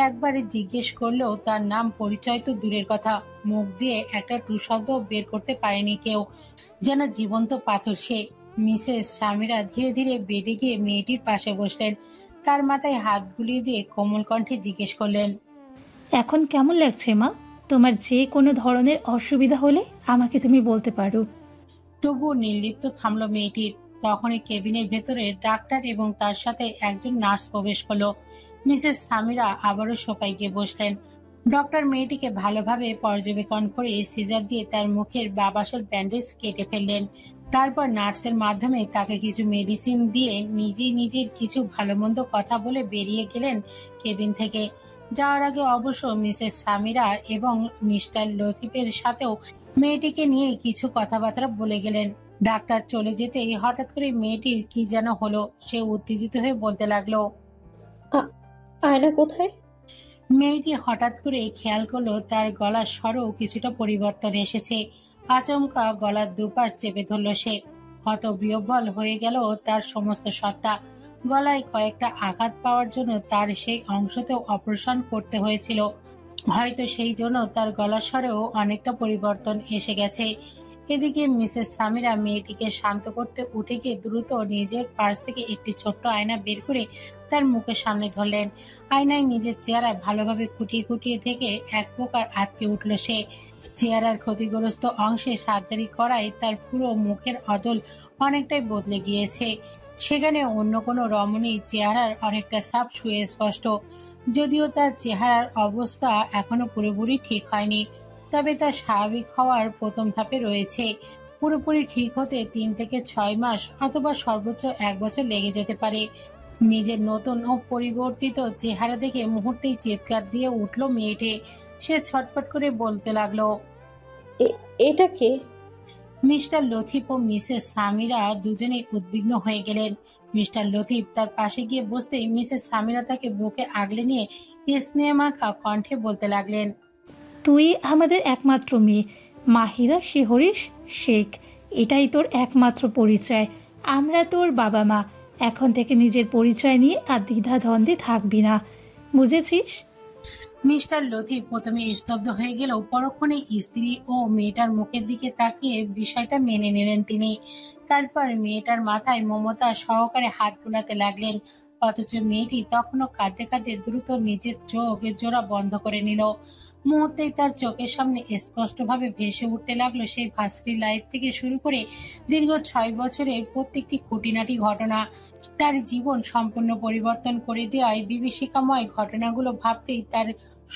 একবারে জিজ্ঞেস করলেও তার নাম পরিচয় তো দূরের কথা, মুখ দিয়ে একটা টু শব্দ বের করতে পারেনি কেউ, যেন জীবন্ত পাথর সে। মিসেস সামিরা ধীরে ধীরে বেডে গিয়ে মেয়েটির পাশে বসলেন। তার মাথায় হাত বুলিয়ে দিয়ে কোমল কণ্ঠে জিজ্ঞেস করলেন, এখন কেমন লাগছে মা? তোমার যে কোনো ধরনের অসুবিধা হলে আমাকে তুমি বলতে পারো। তবুও নির্লিপ্ত থামল মেয়েটির। তখনই কেবিনের ভেতরে ডাক্তার এবং তার সাথে একজন নার্স প্রবেশ করলো। মিসেস সামিরা আবারও সোফায় গিয়ে বসলেন। ডক্টর মেয়েটিকে ভালোভাবে পর্যবেক্ষণ করে সিজার দিয়ে তার মুখের বাঁ পাশের ব্যান্ডেজ কেটে ফেললেন। তারপর নার্সের মাধ্যমে তাকে কিছু মেডিসিন দিয়ে নিজের কিছু ভালো মন্দ কথা বলে বেরিয়ে গেলেন কেবিন থেকে। যাওয়ার আগে অবশ্য মিসেস সামিরা এবং মিস্টার লতিফের সাথেও মেয়েটিকে নিয়ে কিছু কথাবার্তা বলে গেলেন। ডাক্তার চলে যেতেই হঠাৎ করে মেয়েটির কি যেন হলো, সে উত্তেজিত হয়ে বলতে লাগলো, আয়না কোথায়? মেয়েটি হঠাৎ করে খেয়াল করলো তার গলার স্বরও কিছুটা পরিবর্তন এসেছে। আচমকা গলার দুপাশ চেপে ধরল সে। হতবিহ্বল হয়ে গেল তার সমস্ত সত্তা। গলায় কয়েকটা আঘাত পাওয়ার জন্য তার সেই অংশতেও অপারেশন করতে হয়েছিল। হয়তো সেই জন্য তার গলার স্বরেও অনেকটা পরিবর্তন এসে গেছে। এদিকে মিসেস সামিরা মেয়েটিকে শান্ত করতে উঠে গিয়ে দ্রুত নিজের পার্স থেকে একটি ছোট্ট আয়না বের করে তার মুখের সামনে ধরলেন। আয়নায় নিজের চেহারা ভালোভাবে খুঁটিয়ে খুঁটিয়ে থেকে এক প্রকার আটকে উঠল সে। চেহারার ক্ষতিগ্রস্ত অংশে সার্জারি করায় তার পুরো মুখের অদল অনেকটাই বদলে গিয়েছে। সেখানে অন্য কোনো রমণী চেহারার অনেকটা ছাপ ছুঁয়ে স্পষ্ট। যদিও তার চেহারার অবস্থা এখনো পুরোপুরি ঠিক হয়নি, তবে তা স্বাভাবিক হওয়ার প্রথম ধাপে রয়েছে। পুরোপুরি ঠিক হতে 3 থেকে 6 মাস অথবা সর্বোচ্চ 1 বছর লেগে যেতে পারে। নিজের নতুন ও পরিবর্তিত চেহারা দেখে মুহূর্তেই চিৎকার দিয়ে উঠল মেয়েটি। সে ছটফট করে বলতে লাগলো, এটা কে? মিস্টার লতিফ ও মিসেস সামিরা দুজনেই উদ্বিগ্ন হয়ে গেলেন। মিস্টার লতিফ তার পাশে গিয়ে বসতেই মিসেস সামিরা তাকে বুকে আগলে নিয়ে স্নেহমাখা কণ্ঠে বলতে লাগলেন, তুই আমাদের একমাত্র মেয়ে, মাহিরা শিহরিশ শেখ। এটাই তোর একমাত্র পরিচয়। আমরা তোর বাবা মা। এখন থেকে নিজের পরিচয় নিয়ে আর দ্বিধাদ্বন্দ্বে থাকবি না, বুঝেছিস? মিস্টার লতিফ প্রথমে স্তব্ধ হয়ে গেলেও পরক্ষণে স্ত্রী ও মেয়েটার মুখের দিকে তাকিয়ে বিষয়টা মেনে নিলেন তিনি। তারপর মেয়েটার মাথায় মমতা সহকারে হাত বুলাতে লাগলেন। অথচ মেয়েটি তখনও কাঁদতে কাঁদতে দ্রুত নিজের চোখের জোড়া বন্ধ করে নিল। মুহূর্তেই তার চোখের সামনে স্পষ্টভাবে ভেসে উঠতে লাগলো সেই ভার্সিটি লাইফ থেকে শুরু করে দীর্ঘ 6 বছরের প্রত্যেকটি খুঁটিনাটি ঘটনা। তার জীবন সম্পূর্ণ পরিবর্তন করে দেওয়ায় বিভীষিকাময় ঘটনাগুলো ভাবতেই তার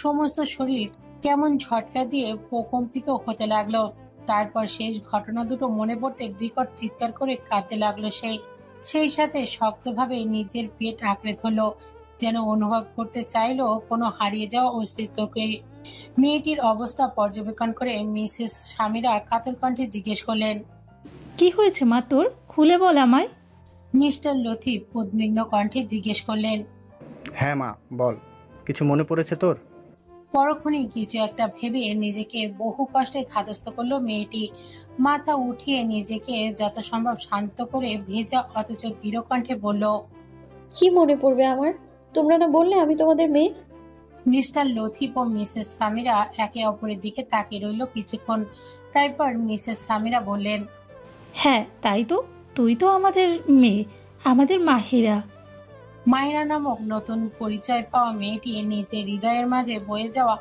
সমস্ত শরীর কেমন ঝটকা দিয়ে প্রকম্পিত হতে লাগলো। তারপর শেষ ঘটনা দুটো মনে পড়তে বিকট চিৎকার করে কাঁদতে লাগলো সে। সেই সাথে শক্তভাবে নিজের পেট আঁকড়ে ধরলো, যেন অনুভব করতে চাইলো কোনো হারিয়ে যাওয়া অস্তিত্বকে। মেয়েটির অবস্থা পর্যবেক্ষণ করে মিসেস সামিরা কাতর কণ্ঠে জিজ্ঞেস করলেন, কি হয়েছে মা তোর? খুলে বল আমায়। মিস্টার লতিফ উদ্বিগ্ন কণ্ঠে জিজ্ঞেস করলেন, হ্যাঁ মা বল, কিছু মনে পড়েছে তোর? পরক্ষণেই কিছু একটা ভেবে নিজেকে বহু কষ্টে ধাতস্থ করলো মেয়েটি। মাথা উঠিয়ে নিজেকে যত সম্ভব শান্ত করে ভেজা অথচ দৃঢ় কণ্ঠে বলল, কি মনে পড়বে আমার? তোমরা না বললে আমি তোমাদের মেয়ে? মিস্টার লতিফ ও মিসেস সামিরা একে অপরের দিকে তাকিয়ে রইল কিছুক্ষণ। তারপর মিসেস সামিরা বললেন, হ্যাঁ তাই তো, তুই তো আমাদের মেয়ে, আমাদের মাহিরা। মাহিরা নামক নতুন পরিচয় পাওয়া মেয়েটি নিজের হৃদয়ের মাঝে বয়ে যাওয়া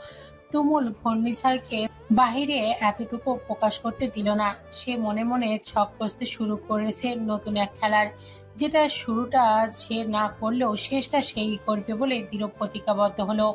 তুমুল ঘূর্ণিঝড়কে বাহিরে এতটুকু প্রকাশ করতে দিল না। সে মনে মনে ছক কষতে শুরু করেছে নতুন এক খেলার, যেটা শুরুটা সে না করলেও শেষটা সেই করবে বলে দৃঢ় প্রতিজ্ঞাবদ্ধ হলো।